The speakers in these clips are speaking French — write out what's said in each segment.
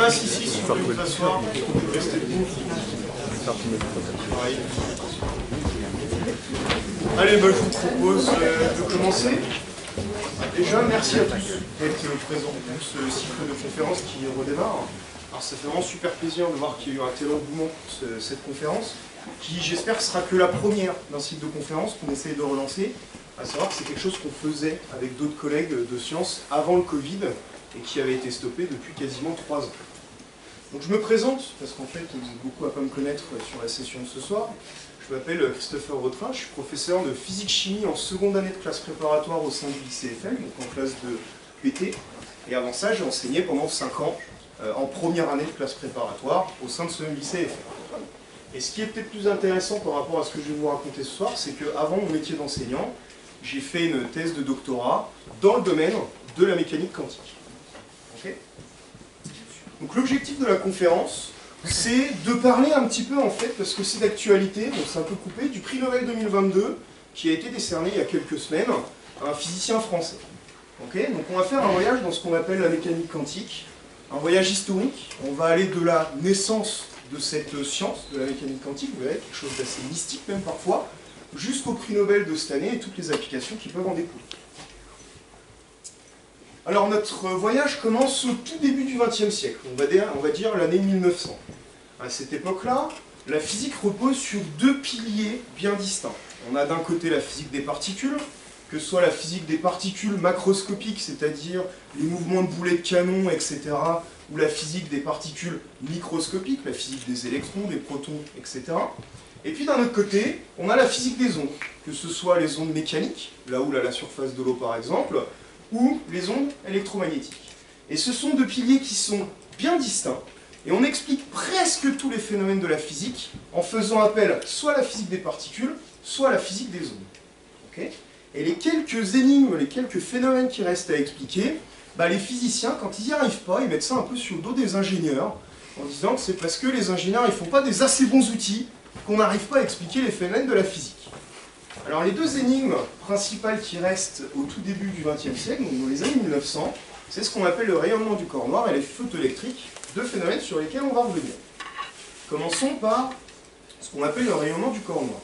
place ici si vous voulez vous asseoir. Restez debout. Allez, je vous propose de commencer. Déjà, merci à tous d'être présents pour ce cycle de conférences qui redémarre. Alors, ça fait vraiment super plaisir de voir qu'il y a eu un tel engouement pour cette conférence, qui, j'espère, sera que la première d'un cycle de conférences qu'on essaye de relancer, à savoir que c'est quelque chose qu'on faisait avec d'autres collègues de sciences avant le Covid et qui avait été stoppé depuis quasiment 3 ans. Donc je me présente, parce qu'en fait, vous êtes beaucoup à pas me connaître sur la session de ce soir. Je m'appelle Christopher Vautrin, je suis professeur de physique-chimie en seconde année de classe préparatoire au sein du lycée FL, donc en classe de PT. Et avant ça, j'ai enseigné pendant 5 ans en première année de classe préparatoire au sein de ce lycée FL. Et ce qui est peut-être plus intéressant par rapport à ce que je vais vous raconter ce soir, c'est qu'avant mon métier d'enseignant, j'ai fait une thèse de doctorat dans le domaine de la mécanique quantique. Okay. Donc l'objectif de la conférence, c'est de parler un petit peu, en fait, parce que c'est d'actualité, donc c'est un peu coupé, du prix Nobel 2022 qui a été décerné il y a quelques semaines à un physicien français. Okay. Donc on va faire un voyage dans ce qu'on appelle la mécanique quantique, un voyage historique. On va aller de la naissance de cette science, de la mécanique quantique, vous verrez, quelque chose d'assez mystique même parfois, jusqu'au prix Nobel de cette année et toutes les applications qui peuvent en découler. Alors notre voyage commence au tout début du XXe siècle, on va dire l'année 1900. À cette époque-là, la physique repose sur 2 piliers bien distincts. On a d'un côté la physique des particules, que ce soit la physique des particules macroscopiques, c'est-à-dire les mouvements de boulets de canon, etc., ou la physique des particules microscopiques, la physique des électrons, des protons, etc. Et puis d'un autre côté, on a la physique des ondes, que ce soit les ondes mécaniques, là où à la surface de l'eau par exemple, ou les ondes électromagnétiques. Et ce sont 2 piliers qui sont bien distincts, et on explique presque tous les phénomènes de la physique en faisant appel soit à la physique des particules, soit à la physique des ondes. Okay. Et les quelques énigmes, les quelques phénomènes qui restent à expliquer, les physiciens, quand ils n'y arrivent pas, ils mettent ça un peu sur le dos des ingénieurs, en disant que c'est parce que les ingénieurs ne font pas des assez bons outils qu'on n'arrive pas à expliquer les phénomènes de la physique. Alors les 2 énigmes principales qui restent au tout début du XXe siècle, donc dans les années 1900, c'est ce qu'on appelle le rayonnement du corps noir et les photoélectriques, 2 phénomènes sur lesquels on va revenir. Commençons par ce qu'on appelle le rayonnement du corps noir.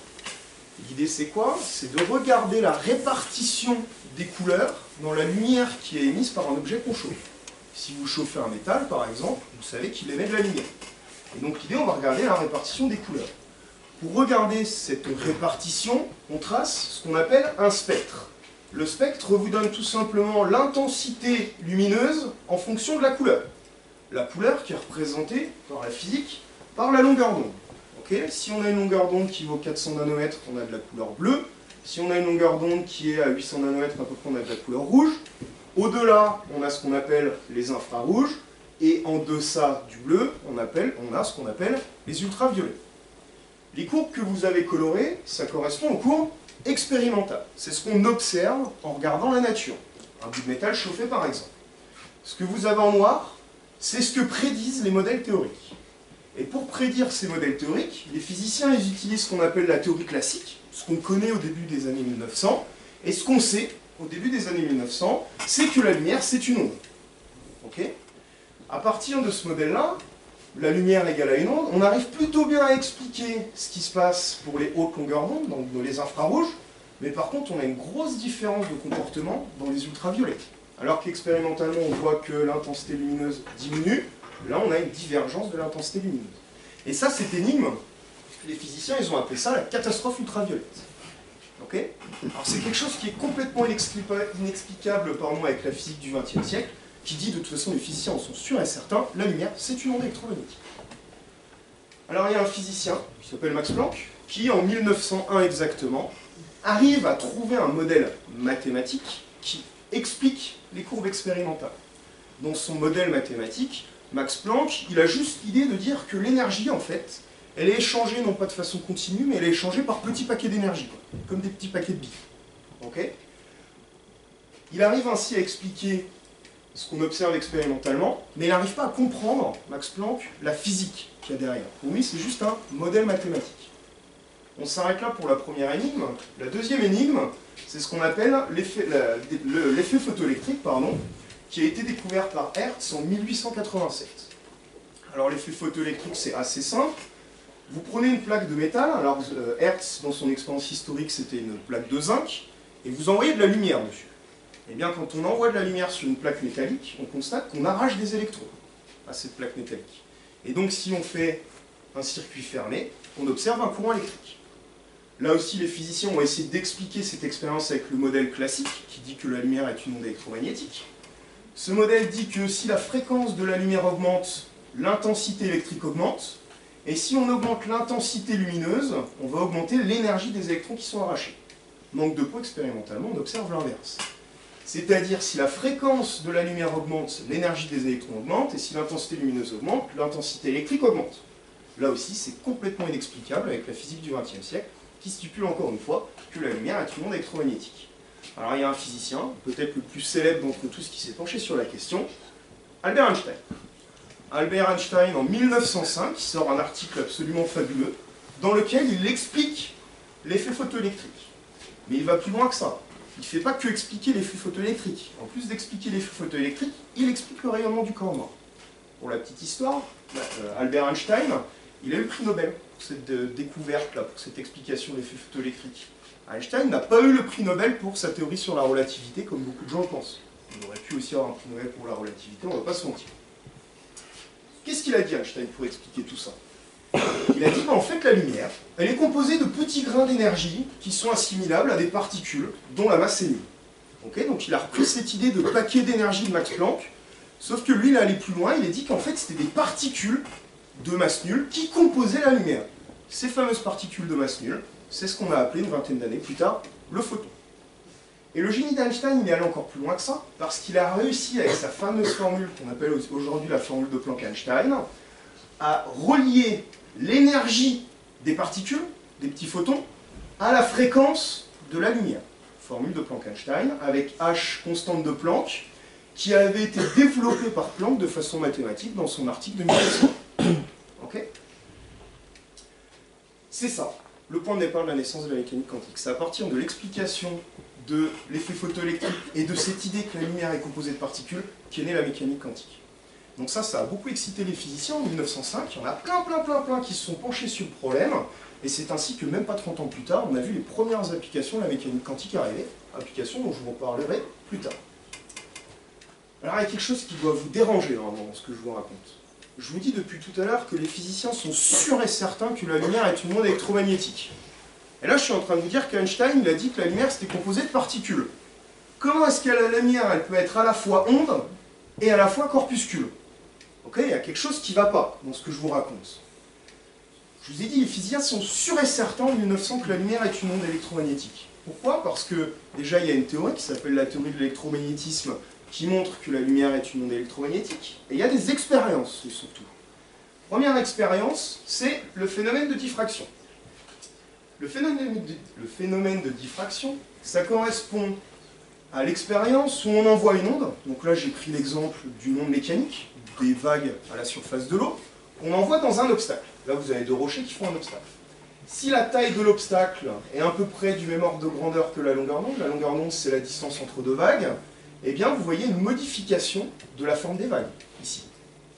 L'idée c'est quoi? C'est de regarder la répartition des couleurs dans la lumière qui est émise par un objet qu'on chauffe. Si vous chauffez un métal par exemple, vous savez qu'il émet de la lumière. Et donc l'idée, on va regarder la répartition des couleurs. Pour regarder cette répartition, on trace ce qu'on appelle un spectre. Le spectre vous donne tout simplement l'intensité lumineuse en fonction de la couleur. La couleur qui est représentée par la physique par la longueur d'onde. Okay. Si on a une longueur d'onde qui vaut 400 nanomètres, on a de la couleur bleue. Si on a une longueur d'onde qui est à 800 nanomètres, à peu près, on a de la couleur rouge. Au-delà, on a ce qu'on appelle les infrarouges. Et en deçà du bleu, on a ce qu'on appelle les ultraviolets. Les courbes que vous avez colorées, ça correspond aux courbes expérimentales. C'est ce qu'on observe en regardant la nature. Un bout de métal chauffé par exemple. Ce que vous avez en noir, c'est ce que prédisent les modèles théoriques. Et pour prédire ces modèles théoriques, les physiciens ils utilisent ce qu'on appelle la théorie classique, ce qu'on connaît au début des années 1900, et ce qu'on sait au début des années 1900, c'est que la lumière c'est une onde. Okay. À partir de ce modèle-là, la lumière égale à une onde, on arrive plutôt bien à expliquer ce qui se passe pour les hautes longueurs d'onde, donc les infrarouges, mais par contre on a une grosse différence de comportement dans les ultraviolets. Alors qu'expérimentalement on voit que l'intensité lumineuse diminue, là on a une divergence de l'intensité lumineuse. Et ça, cette énigme, les physiciens ils ont appelé ça la catastrophe ultraviolette. Okay. Alors c'est quelque chose qui est complètement inexplicable avec la physique du XXe siècle, qui dit de toute façon, les physiciens en sont sûrs et certains, la lumière, c'est une onde électromagnétique. Alors il y a un physicien, qui s'appelle Max Planck, qui en 1901 exactement, arrive à trouver un modèle mathématique qui explique les courbes expérimentales. Dans son modèle mathématique, Max Planck, il a juste l'idée de dire que l'énergie, en fait, elle est échangée non pas de façon continue, mais elle est échangée par petits paquets d'énergie, comme des petits paquets de billes. Okay. Il arrive ainsi à expliquer ce qu'on observe expérimentalement, mais il n'arrive pas à comprendre, Max Planck, la physique qu'il y a derrière. Pour lui, c'est juste un modèle mathématique. On s'arrête là pour la première énigme. La deuxième énigme, c'est ce qu'on appelle l'effet photoélectrique, qui a été découvert par Hertz en 1887. Alors l'effet photoélectrique, c'est assez simple. Vous prenez une plaque de métal, alors Hertz, dans son expérience historique, c'était une plaque de zinc, et vous envoyez de la lumière dessus. Et bien quand on envoie de la lumière sur une plaque métallique, on constate qu'on arrache des électrons à cette plaque métallique. Et donc si on fait un circuit fermé, on observe un courant électrique. Là aussi, les physiciens ont essayé d'expliquer cette expérience avec le modèle classique, qui dit que la lumière est une onde électromagnétique. Ce modèle dit que si la fréquence de la lumière augmente, l'intensité électrique augmente, et si on augmente l'intensité lumineuse, on va augmenter l'énergie des électrons qui sont arrachés. Manque de peau, expérimentalement, on observe l'inverse. C'est-à-dire, si la fréquence de la lumière augmente, l'énergie des électrons augmente, et si l'intensité lumineuse augmente, l'intensité électrique augmente. Là aussi, c'est complètement inexplicable avec la physique du XXe siècle, qui stipule encore une fois que la lumière est une onde électromagnétique. Alors il y a un physicien, peut-être le plus célèbre d'entre tous qui s'est penché sur la question, Albert Einstein. Albert Einstein, en 1905, il sort un article absolument fabuleux, dans lequel il explique l'effet photoélectrique. Mais il va plus loin que ça. Il ne fait pas que expliquer l'effet photoélectrique. En plus d'expliquer l'effet photoélectrique, il explique le rayonnement du corps noir. Pour la petite histoire, Albert Einstein, il a eu le prix Nobel pour cette découverte-là, pour cette explication de l'effet photoélectrique. Einstein n'a pas eu le prix Nobel pour sa théorie sur la relativité, comme beaucoup de gens le pensent. Il aurait pu aussi avoir un prix Nobel pour la relativité, on ne va pas se mentir. Qu'est-ce qu'il a dit Einstein pour expliquer tout ça? Il a dit qu'en fait la lumière, elle est composée de petits grains d'énergie qui sont assimilables à des particules dont la masse est nulle. Okay, donc il a repris cette idée de paquet d'énergie de Max Planck, sauf que lui il est allé plus loin, il a dit qu'en fait c'était des particules de masse nulle qui composaient la lumière. Ces fameuses particules de masse nulle, c'est ce qu'on a appelé une vingtaine d'années plus tard le photon. Et le génie d'Einstein, il est allé encore plus loin que ça, parce qu'il a réussi avec sa fameuse formule qu'on appelle aujourd'hui la formule de Planck-Einstein, à relier l'énergie des particules, des petits photons, à la fréquence de la lumière. Formule de Planck-Einstein, avec H constante de Planck, qui avait été développée par Planck de façon mathématique dans son article de 1900. Ok ? C'est ça, le point de départ de la naissance de la mécanique quantique. C'est à partir de l'explication de l'effet photoélectrique et de cette idée que la lumière est composée de particules qu'est née la mécanique quantique. Donc ça a beaucoup excité les physiciens en 1905. Il y en a plein qui se sont penchés sur le problème. Et c'est ainsi que même pas 30 ans plus tard, on a vu les premières applications de la mécanique quantique arriver. Applications dont je vous reparlerai plus tard. Alors il y a quelque chose qui doit vous déranger normalement dans ce que je vous raconte. Je vous dis depuis tout à l'heure que les physiciens sont sûrs et certains que la lumière est une onde électromagnétique. Et là je suis en train de vous dire qu'Einstein il a dit que la lumière c'était composé de particules. Comment est-ce que la lumière elle peut être à la fois onde et à la fois corpuscule? Ok, il y a quelque chose qui ne va pas dans ce que je vous raconte. Je vous ai dit, les physiciens sont sûrs et certains en 1900 que la lumière est une onde électromagnétique. Pourquoi? Parce que déjà il y a une théorie qui s'appelle la théorie de l'électromagnétisme qui montre que la lumière est une onde électromagnétique. Et il y a des expériences surtout. Première expérience, c'est le phénomène de diffraction. Le phénomène de diffraction, ça correspond à l'expérience où on envoie une onde. Donc là j'ai pris l'exemple d'une onde mécanique, des vagues à la surface de l'eau, qu'on envoie dans un obstacle. Là vous avez deux rochers qui font un obstacle. Si la taille de l'obstacle est à peu près du même ordre de grandeur que la longueur d'onde c'est la distance entre deux vagues, eh bien vous voyez une modification de la forme des vagues, ici.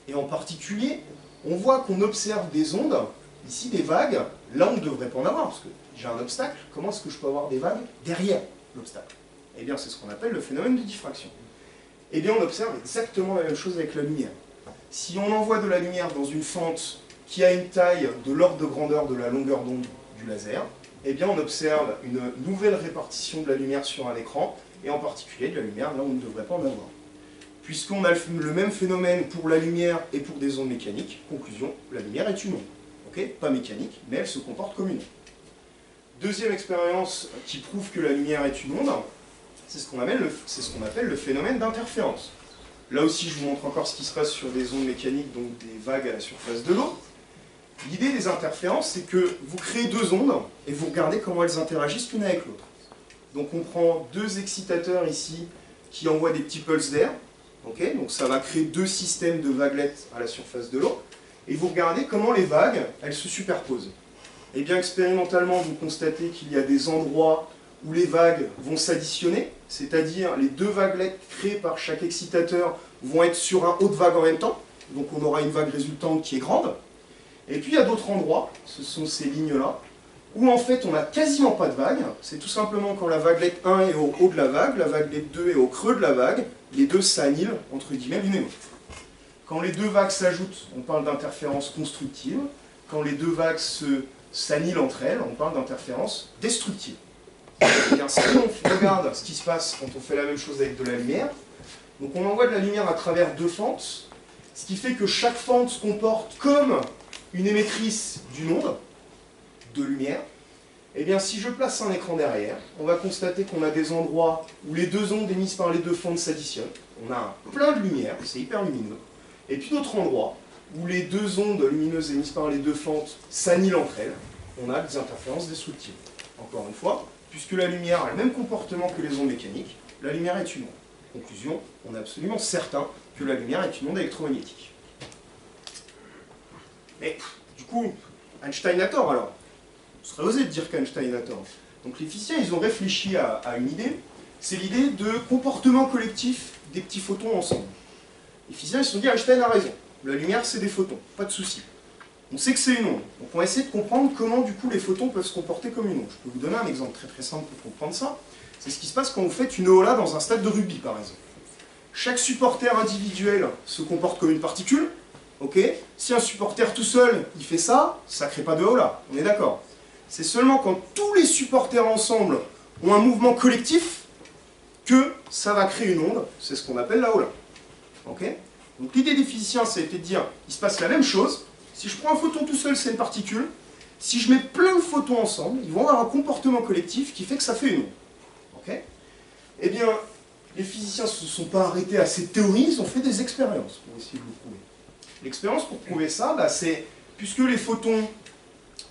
Et en particulier, on voit qu'on observe des ondes, ici des vagues, là on ne devrait pas en avoir, parce que j'ai un obstacle, comment est-ce que je peux avoir des vagues derrière l'obstacle? Eh bien c'est ce qu'on appelle le phénomène de diffraction. Eh bien on observe exactement la même chose avec la lumière. Si on envoie de la lumière dans une fente qui a une taille de l'ordre de grandeur de la longueur d'onde du laser, eh bien on observe une nouvelle répartition de la lumière sur un écran, et en particulier de la lumière là où on ne devrait pas en avoir. Puisqu'on a le même phénomène pour la lumière et pour des ondes mécaniques, conclusion, la lumière est une onde. Okay, pas mécanique, mais elle se comporte comme une onde. Deuxième expérience qui prouve que la lumière est une onde, c'est ce qu'on appelle le phénomène d'interférence. Là aussi, je vous montre encore ce qui se passe sur des ondes mécaniques, donc des vagues à la surface de l'eau. L'idée des interférences, c'est que vous créez deux ondes et vous regardez comment elles interagissent l'une avec l'autre. Donc on prend deux excitateurs ici qui envoient des petits pulses d'air. Okay, donc ça va créer deux systèmes de vaguelettes à la surface de l'eau. Et vous regardez comment les vagues, elles se superposent. Et bien expérimentalement, vous constatez qu'il y a des endroits où les vagues vont s'additionner, c'est-à-dire les deux vaguelettes créées par chaque excitateur vont être sur un haut de vague en même temps, donc on aura une vague résultante qui est grande. Et puis il y a d'autres endroits, ce sont ces lignes-là, où en fait on n'a quasiment pas de vague. C'est tout simplement quand la vaguelette 1 est au haut de la vaguelette 2 est au creux de la vague, les deux s'annihilent, entre guillemets, l'une et l'autre. Quand les deux vagues s'ajoutent, on parle d'interférence constructive. Quand les deux vagues s'annihilent entre elles, on parle d'interférence destructive. Et bien, si on regarde ce qui se passe quand on fait la même chose avec de la lumière, donc on envoie de la lumière à travers deux fentes, ce qui fait que chaque fente se comporte comme une émettrice d'une onde de lumière. Et bien, si je place un écran derrière, on va constater qu'on a des endroits où les deux ondes émises par les deux fentes s'additionnent. On a plein de lumière, c'est hyper lumineux. Et puis d'autres endroits où les deux ondes lumineuses émises par les deux fentes s'annihilent entre elles. On a des interférences destructives. Encore une fois, puisque la lumière a le même comportement que les ondes mécaniques, la lumière est une onde. Conclusion, on est absolument certain que la lumière est une onde électromagnétique. Mais du coup, Einstein a tort alors. On serait osé de dire qu'Einstein a tort. Donc les physiciens, ils ont réfléchi à une idée, c'est l'idée de comportement collectif des petits photons ensemble. Les physiciens, ils se sont dit, Einstein a raison, la lumière c'est des photons, pas de souci. On sait que c'est une onde, donc on va essayer de comprendre comment du coup les photons peuvent se comporter comme une onde. Je peux vous donner un exemple très simple pour comprendre ça. C'est ce qui se passe quand vous faites une ola dans un stade de rugby par exemple. Chaque supporter individuel se comporte comme une particule, ok? Si un supporter tout seul, il fait ça, ça ne crée pas de ola, on est d'accord. C'est seulement quand tous les supporters ensemble ont un mouvement collectif que ça va créer une onde, c'est ce qu'on appelle la ola. Okay, donc l'idée des physiciens, ça a été de dire, il se passe la même chose, si je prends un photon tout seul, c'est une particule, si je mets plein de photons ensemble, ils vont avoir un comportement collectif qui fait que ça fait une onde. Okay, eh bien, les physiciens ne se sont pas arrêtés à ces théories, ils ont fait des expériences pour essayer de le prouver. L'expérience pour prouver ça, c'est, puisque les photons,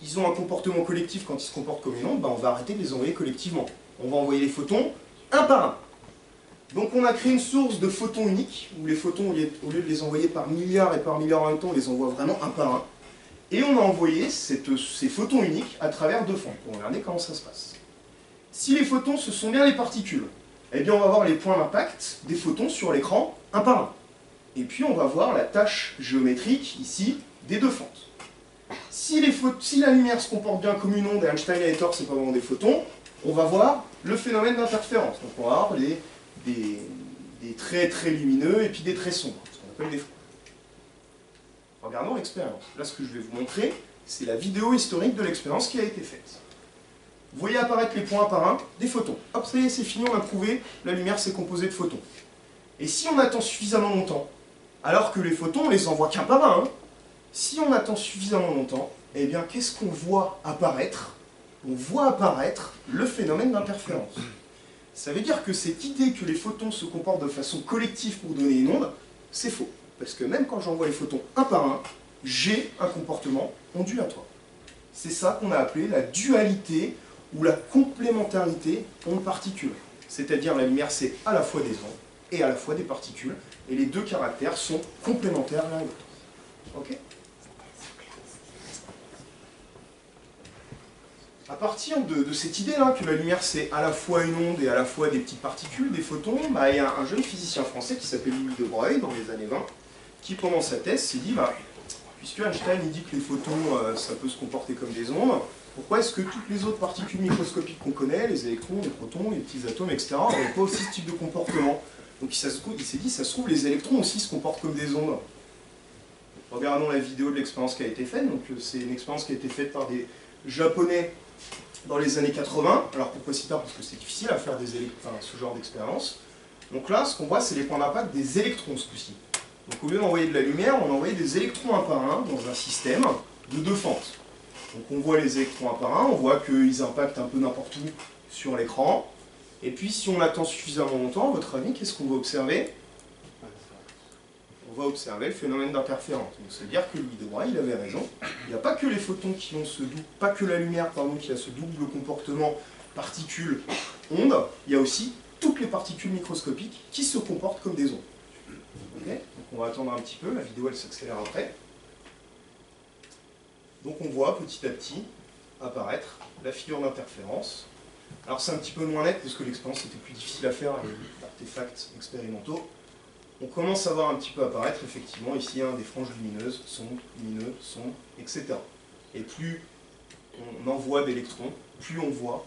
ils ont un comportement collectif quand ils se comportent comme une onde, on va arrêter de les envoyer collectivement. On va envoyer les photons un par un. Donc on a créé une source de photons uniques, où les photons, au lieu de les envoyer par milliards et par milliards en même temps, on les envoie vraiment un par un. Et on a envoyé ces photons uniques à travers deux fentes, pour regarder comment ça se passe. Si les photons, ce sont bien les particules, eh bien on va voir les points d'impact des photons sur l'écran, un par un. Et puis on va voir la tâche géométrique, ici, des deux fentes. Si la lumière se comporte bien comme une onde, et Einstein a tort, c'est pas vraiment des photons, on va voir le phénomène d'interférence. Donc on va voir des traits très lumineux et puis des traits sombres, ce qu'on appelle des fronts. Regardons l'expérience. Là, ce que je vais vous montrer, c'est la vidéo historique de l'expérience qui a été faite. Vous voyez apparaître les points un par un, des photons. Hop, ça y est, c'est fini, on a prouvé, la lumière c'est composé de photons. Et si on attend suffisamment longtemps, alors que les photons, on les envoie qu'un par un, si on attend suffisamment longtemps, eh bien, qu'est-ce qu'on voit apparaître? On voit apparaître le phénomène d'interférence. Ça veut dire que cette idée que les photons se comportent de façon collective pour donner une onde, c'est faux. Parce que même quand j'envoie les photons un par un, j'ai un comportement ondulatoire. C'est ça qu'on a appelé la dualité ou la complémentarité onde-particule. C'est-à-dire la lumière, c'est à la fois des ondes et à la fois des particules, et les deux caractères sont complémentaires l'un et l'autre. Ok ? À partir de cette idée-là, que la lumière c'est à la fois une onde et à la fois des petites particules, des photons, il y a un jeune physicien français qui s'appelle Louis de Broglie, dans les années 20, qui pendant sa thèse s'est dit, puisque Einstein il dit que les photons ça peut se comporter comme des ondes, pourquoi est-ce que toutes les autres particules microscopiques qu'on connaît, les électrons, les protons, les petits atomes, etc., n'ont pas aussi ce type de comportement? Donc il s'est dit, ça se trouve, les électrons aussi se comportent comme des ondes. Regardons la vidéo de l'expérience qui a été faite. Donc c'est une expérience qui a été faite par des Japonais dans les années 80. Alors pourquoi si tard? Parce que c'est difficile à faire ce genre d'expérience. Donc là, ce qu'on voit, c'est les points d'impact des électrons ce coup-ci. Donc au lieu d'envoyer de la lumière, on a envoyé des électrons un par un dans un système de deux fentes. Donc on voit les électrons un par un, on voit qu'ils impactent un peu n'importe où sur l'écran. Et puis si on attend suffisamment longtemps, à votre avis, qu'est-ce qu'on va observer? On va observer le phénomène d'interférence. Donc c'est-à-dire que Louis de Broglie, il avait raison. Il n'y a pas que les photons qui ont ce double, pas que la lumière, pardon, qui a ce double comportement particules-ondes, il y a aussi toutes les particules microscopiques qui se comportent comme des ondes. Okay, donc on va attendre un petit peu, la vidéo elle s'accélère après. Donc on voit petit à petit apparaître la figure d'interférence. Alors c'est un petit peu moins net parce que l'expérience était plus difficile à faire avec des artefacts expérimentaux. on commence à voir un petit peu apparaître effectivement ici des franges lumineuses, sombres, etc. Et plus on envoie d'électrons, plus on voit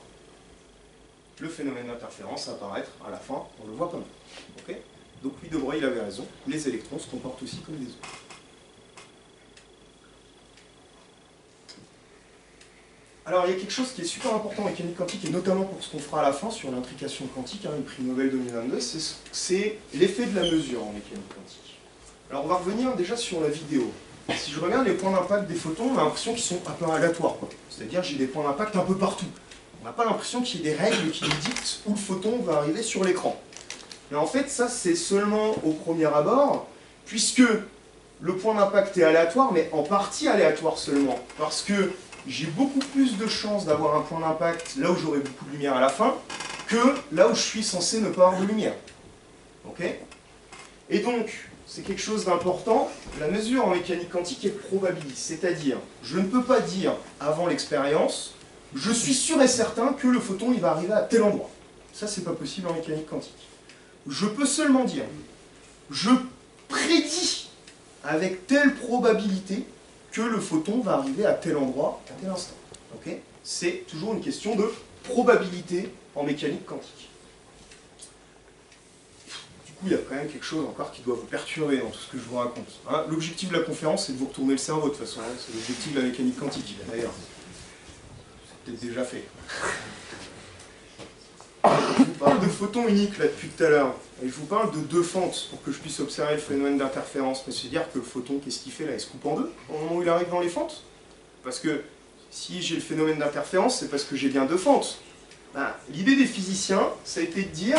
le phénomène d'interférence apparaître à la fin, on le voit comme ça. Okay, donc Louis de Broglie, il avait raison, les électrons se comportent aussi comme des autres. Alors il y a quelque chose qui est super important en mécanique quantique, et notamment pour ce qu'on fera à la fin sur l'intrication quantique, le prix Nobel 2022, c'est l'effet de la mesure en mécanique quantique. Alors on va revenir déjà sur la vidéo. Si je regarde les points d'impact des photons, on a l'impression qu'ils sont un peu aléatoires. C'est-à-dire j'ai des points d'impact un peu partout. On n'a pas l'impression qu'il y ait des règles qui nous dictent où le photon va arriver sur l'écran. Mais en fait, ça c'est seulement au premier abord, puisque le point d'impact est aléatoire, mais en partie aléatoire seulement. Parce que j'ai beaucoup plus de chances d'avoir un point d'impact là où j'aurai beaucoup de lumière à la fin, que là où je suis censé ne pas avoir de lumière. Ok ? Et donc, c'est quelque chose d'important, la mesure en mécanique quantique est probabiliste, c'est-à-dire, je ne peux pas dire avant l'expérience, je suis sûr et certain que le photon il va arriver à tel endroit. Ça, c'est pas possible en mécanique quantique. Je peux seulement dire, je prédis avec telle probabilité que le photon va arriver à tel endroit, à tel instant. Okay, c'est toujours une question de probabilité en mécanique quantique. Du coup, il y a quand même quelque chose encore qui doit vous perturber dans tout ce que je vous raconte. Hein, l'objectif de la conférence, c'est de vous retourner le cerveau de toute façon. Hein, c'est l'objectif de la mécanique quantique, d'ailleurs. C'est peut-être déjà fait. Je vous parle de photons uniques là depuis tout à l'heure, et je vous parle de deux fentes pour que je puisse observer le phénomène d'interférence. Mais c'est-à-dire que le photon, qu'est-ce qu'il fait là? Il se coupe en deux au moment où il arrive dans les fentes? Parce que si j'ai le phénomène d'interférence, c'est parce que j'ai bien deux fentes. L'idée des physiciens, ça a été de dire,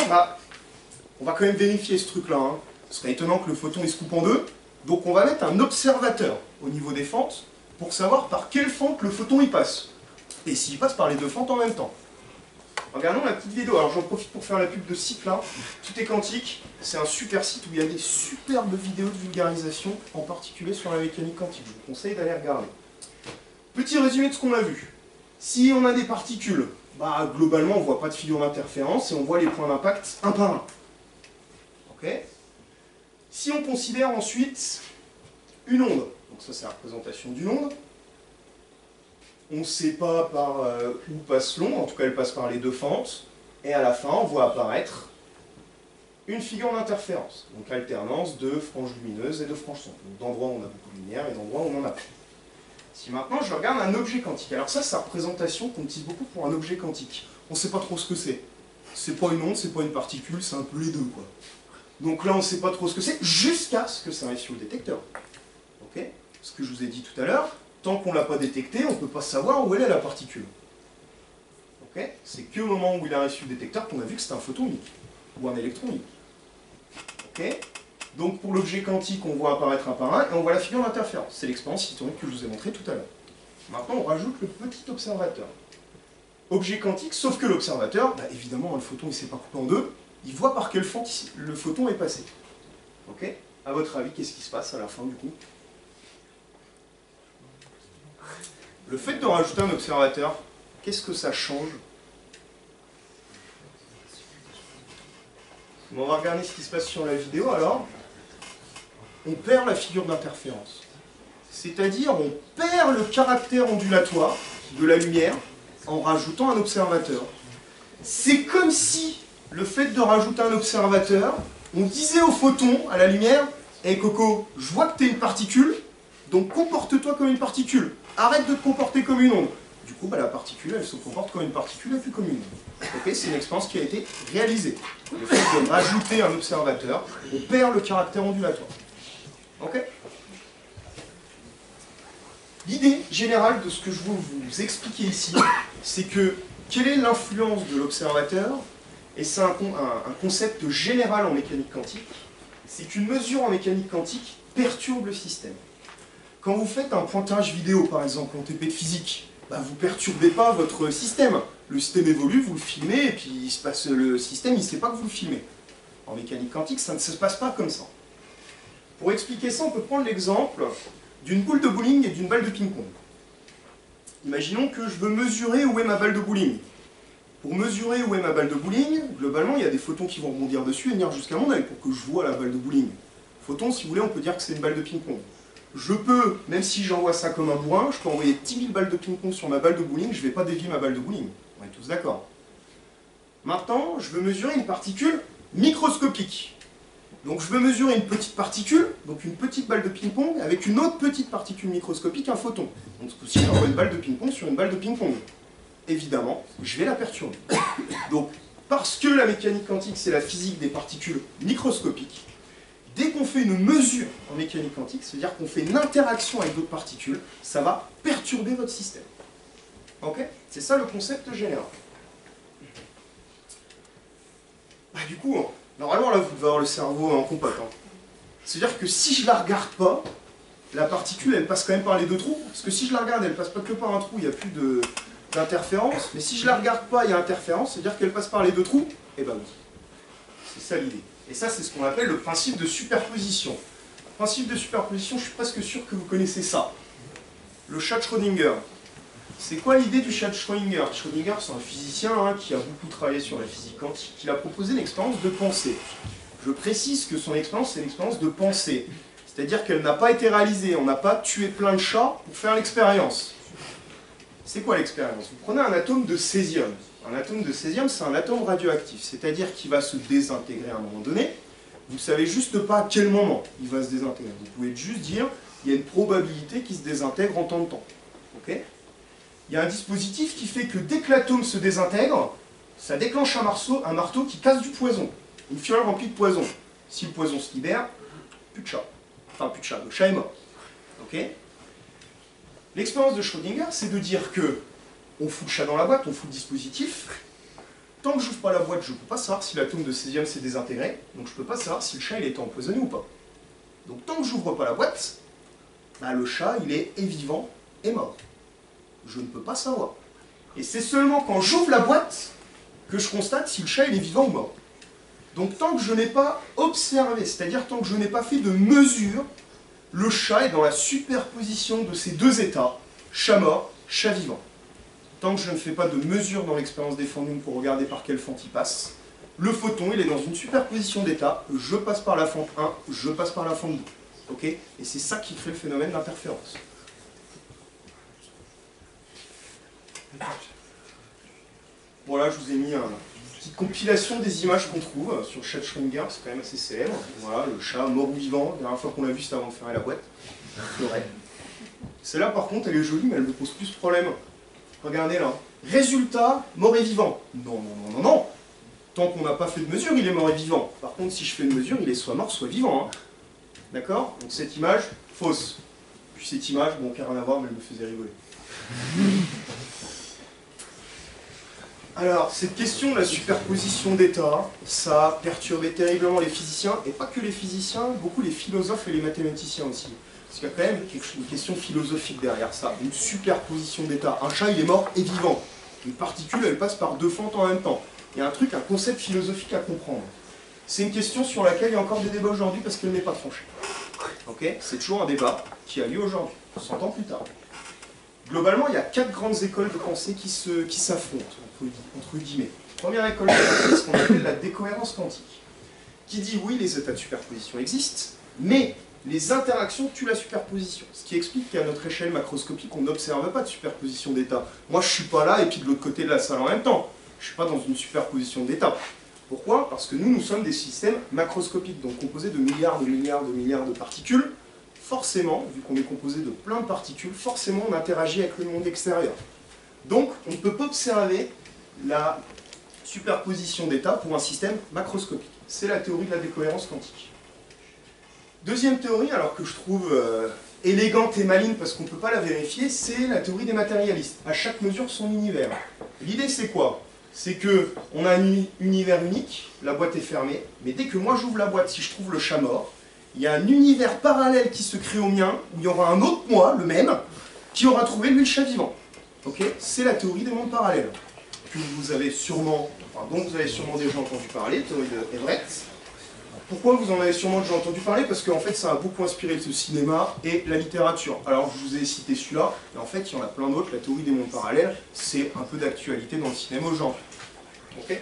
on va quand même vérifier ce truc-là. Hein. Ce serait étonnant que le photon il se coupe en deux, donc on va mettre un observateur au niveau des fentes pour savoir par quelle fente le photon il passe. Et s'il passe par les deux fentes en même temps. Regardons la petite vidéo, alors j'en profite pour faire la pub de ce site-là, Tout est quantique, c'est un super site où il y a des superbes vidéos de vulgarisation, en particulier sur la mécanique quantique, je vous conseille d'aller regarder. Petit résumé de ce qu'on a vu. Si on a des particules, globalement on ne voit pas de figure d'interférence et on voit les points d'impact un par un. Okay. Si on considère ensuite une onde, donc ça c'est la représentation d'une onde, on ne sait pas par où passe l'onde, en tout cas elle passe par les deux fentes, et à la fin on voit apparaître une figure d'interférence, donc alternance de franges lumineuses et de franges sombres, d'endroits où on a beaucoup de lumière et d'endroits où on en a peu. Si maintenant je regarde un objet quantique, alors ça c'est la représentation qu'on utilise beaucoup pour un objet quantique, on ne sait pas trop ce que c'est. C'est pas une onde, c'est pas une particule, c'est un peu les deux quoi. Donc là on ne sait pas trop ce que c'est, jusqu'à ce que ça arrive sur le détecteur. Okay, ce que je vous ai dit tout à l'heure, tant qu'on ne l'a pas détecté, on ne peut pas savoir où elle est la particule. Okay, c'est qu'au moment où il arrive sur le détecteur qu'on a vu que c'était un photon unique, ou un électron unique. Okay, donc pour l'objet quantique, on voit apparaître un par un, et on voit la figure d'interférence. C'est l'expérience historique que je vous ai montrée tout à l'heure. Maintenant on rajoute le petit observateur. Objet quantique, sauf que l'observateur, évidemment le photon il ne s'est pas coupé en deux, il voit par quelle fente le photon est passé. Ok, à votre avis, qu'est-ce qui se passe à la fin du coup? Le fait de rajouter un observateur, qu'est-ce que ça change? On va regarder ce qui se passe sur la vidéo alors. On perd la figure d'interférence. C'est-à-dire on perd le caractère ondulatoire de la lumière en rajoutant un observateur. C'est comme si le fait de rajouter un observateur, on disait au photon, à la lumière, « Hey Coco, je vois que tu es une particule, donc comporte-toi comme une particule. Arrête de te comporter comme une onde. » Du coup, la particule, elle se comporte comme une particule et plus comme une onde. Okay, c'est une expérience qui a été réalisée. Le fait de rajouter un observateur, on perd le caractère ondulatoire. Okay. L'idée générale de ce que je veux vous expliquer ici, c'est que quelle est l'influence de l'observateur? Et c'est un concept général en mécanique quantique, c'est qu'une mesure en mécanique quantique perturbe le système. Quand vous faites un pointage vidéo, par exemple, en TP de physique, vous ne perturbez pas votre système. Le système évolue, vous le filmez, et puis le système il ne sait pas que vous le filmez. En mécanique quantique, ça ne se passe pas comme ça. Pour expliquer ça, on peut prendre l'exemple d'une boule de bowling et d'une balle de ping-pong. Imaginons que je veux mesurer où est ma balle de bowling. Pour mesurer où est ma balle de bowling, globalement, il y a des photons qui vont rebondir dessus et venir jusqu'à mon œil pour que je vois la balle de bowling. Photon, si vous voulez, on peut dire que c'est une balle de ping-pong. Je peux, même si j'envoie ça comme un bourrin, je peux envoyer 10 000 balles de ping-pong sur ma balle de bowling, je ne vais pas dévier ma balle de bowling. On est tous d'accord. Maintenant, je veux mesurer une particule microscopique. Donc je veux mesurer une petite particule, donc une petite balle de ping-pong, avec une autre petite particule microscopique, un photon. Donc ce coup-ci, j'envoie une balle de ping-pong sur une balle de ping-pong. Évidemment, je vais la perturber. Donc, parce que la mécanique quantique, c'est la physique des particules microscopiques, dès qu'on fait une mesure en mécanique quantique, c'est-à-dire qu'on fait une interaction avec d'autres particules, ça va perturber votre système. Ok? C'est ça le concept général. Du coup, normalement, là, vous devez avoir le cerveau en compote. C'est-à-dire que si je la regarde pas, la particule, elle passe quand même par les deux trous. Parce que si je la regarde, elle passe pas que par un trou, il n'y a plus d'interférence. Mais si je la regarde pas, il y a interférence, c'est-à-dire qu'elle passe par les deux trous. Eh ben oui. C'est ça l'idée. Et ça, c'est ce qu'on appelle le principe de superposition. Le principe de superposition, je suis presque sûr que vous connaissez ça. Le chat de Schrödinger. C'est quoi l'idée du chat de Schrödinger? Schrödinger, c'est un physicien qui a beaucoup travaillé sur la physique quantique. Il a proposé une expérience de pensée. Je précise que son expérience, c'est l'expérience de pensée. C'est-à-dire qu'elle n'a pas été réalisée. On n'a pas tué plein de chats pour faire l'expérience. C'est quoi l'expérience? Vous prenez un atome de césium. Un atome de césium, c'est un atome radioactif. C'est-à-dire qu'il va se désintégrer à un moment donné. Vous ne savez juste pas à quel moment il va se désintégrer. Vous pouvez juste dire qu'il y a une probabilité qu'il se désintègre en temps de temps. Ok? Il y a un dispositif qui fait que dès que l'atome se désintègre, ça déclenche un marteau qui casse du poison. Une fiole remplie de poison. Si le poison se libère, plus de chat. Enfin, plus de chat, le chat est mort. Ok? L'expérience de Schrödinger, c'est de dire que on fout le chat dans la boîte, on fout le dispositif. Tant que je n'ouvre pas la boîte, je ne peux pas savoir si l'atome de césium s'est désintégré. Donc je ne peux pas savoir si le chat il était empoisonné ou pas. Donc tant que je n'ouvre pas la boîte, bah, le chat il est vivant et mort. Je ne peux pas savoir. Et c'est seulement quand j'ouvre la boîte que je constate si le chat il est vivant ou mort. Donc tant que je n'ai pas observé, c'est-à-dire tant que je n'ai pas fait de mesure, le chat est dans la superposition de ces deux états, chat mort, chat vivant. Tant que je ne fais pas de mesure dans l'expérience des fendus pour regarder par quelle fente il passe, le photon il est dans une superposition d'états, je passe par la fente 1, je passe par la fente 2. Okay? Et c'est ça qui crée le phénomène d'interférence. Voilà, je vous ai mis une petite compilation des images qu'on trouve sur le chat de Schrödinger, c'est quand même assez célèbre. Voilà, le chat mort ou vivant, la dernière fois qu'on l'a vu c'était avant de fermer la boîte. Celle-là par contre elle est jolie mais elle me pose plus de problème. Regardez là. Résultat, mort et vivant. Non, non, non, non, non. Tant qu'on n'a pas fait de mesure, il est mort et vivant. Par contre, si je fais une mesure, il est soit mort, soit vivant. Hein. D'accord? Donc cette image, fausse. Puis cette image, bon, qui n'a rien à voir, mais elle me faisait rigoler. Alors, cette question de la superposition d'états, ça a perturbé terriblement les physiciens, et pas que les physiciens, beaucoup les philosophes et les mathématiciens aussi. Parce qu'il y a quand même une question philosophique derrière ça, une superposition d'états. Un chat, il est mort et vivant. Une particule, elle passe par deux fentes en même temps. Il y a un concept philosophique à comprendre. C'est une question sur laquelle il y a encore des débats aujourd'hui parce qu'elle n'est pas tranchée. Okay? C'est toujours un débat qui a lieu aujourd'hui, 100 ans plus tard. Globalement, il y a 4 grandes écoles de pensée qui s'affrontent, entre guillemets. Première école de pensée, c'est ce qu'on appelle la décohérence quantique, qui dit oui, les états de superposition existent, mais les interactions tuent la superposition. Ce qui explique qu'à notre échelle macroscopique, on n'observe pas de superposition d'états. Moi, je ne suis pas là et puis de l'autre côté de la salle en même temps. Je ne suis pas dans une superposition d'états. Pourquoi? Parce que nous sommes des systèmes macroscopiques, donc composés de milliards de particules. Forcément, vu qu'on est composé de plein de particules, forcément on interagit avec le monde extérieur. Donc on ne peut pas observer la superposition d'états pour un système macroscopique. C'est la théorie de la décohérence quantique. Deuxième théorie, alors que je trouve élégante et maligne parce qu'on ne peut pas la vérifier, c'est la théorie des matérialistes. À chaque mesure, son univers. L'idée c'est quoi? C'est qu'on a un univers unique, la boîte est fermée, mais dès que moi j'ouvre la boîte, si je trouve le chat mort, il y a un univers parallèle qui se crée au mien, où il y aura un autre moi, le même, qui aura trouvé lui le chat vivant. Okay? C'est la théorie des mondes parallèles, que vous avez sûrement, dont vous avez sûrement déjà entendu parler, théorie de Everett. Pourquoi vous en avez sûrement déjà entendu parler? Parce qu'en fait ça a beaucoup inspiré le cinéma et la littérature. Alors je vous ai cité celui-là, mais en fait il y en a plein d'autres. La théorie des mondes parallèles, c'est un peu d'actualité dans le cinéma aujourd'hui. Okay?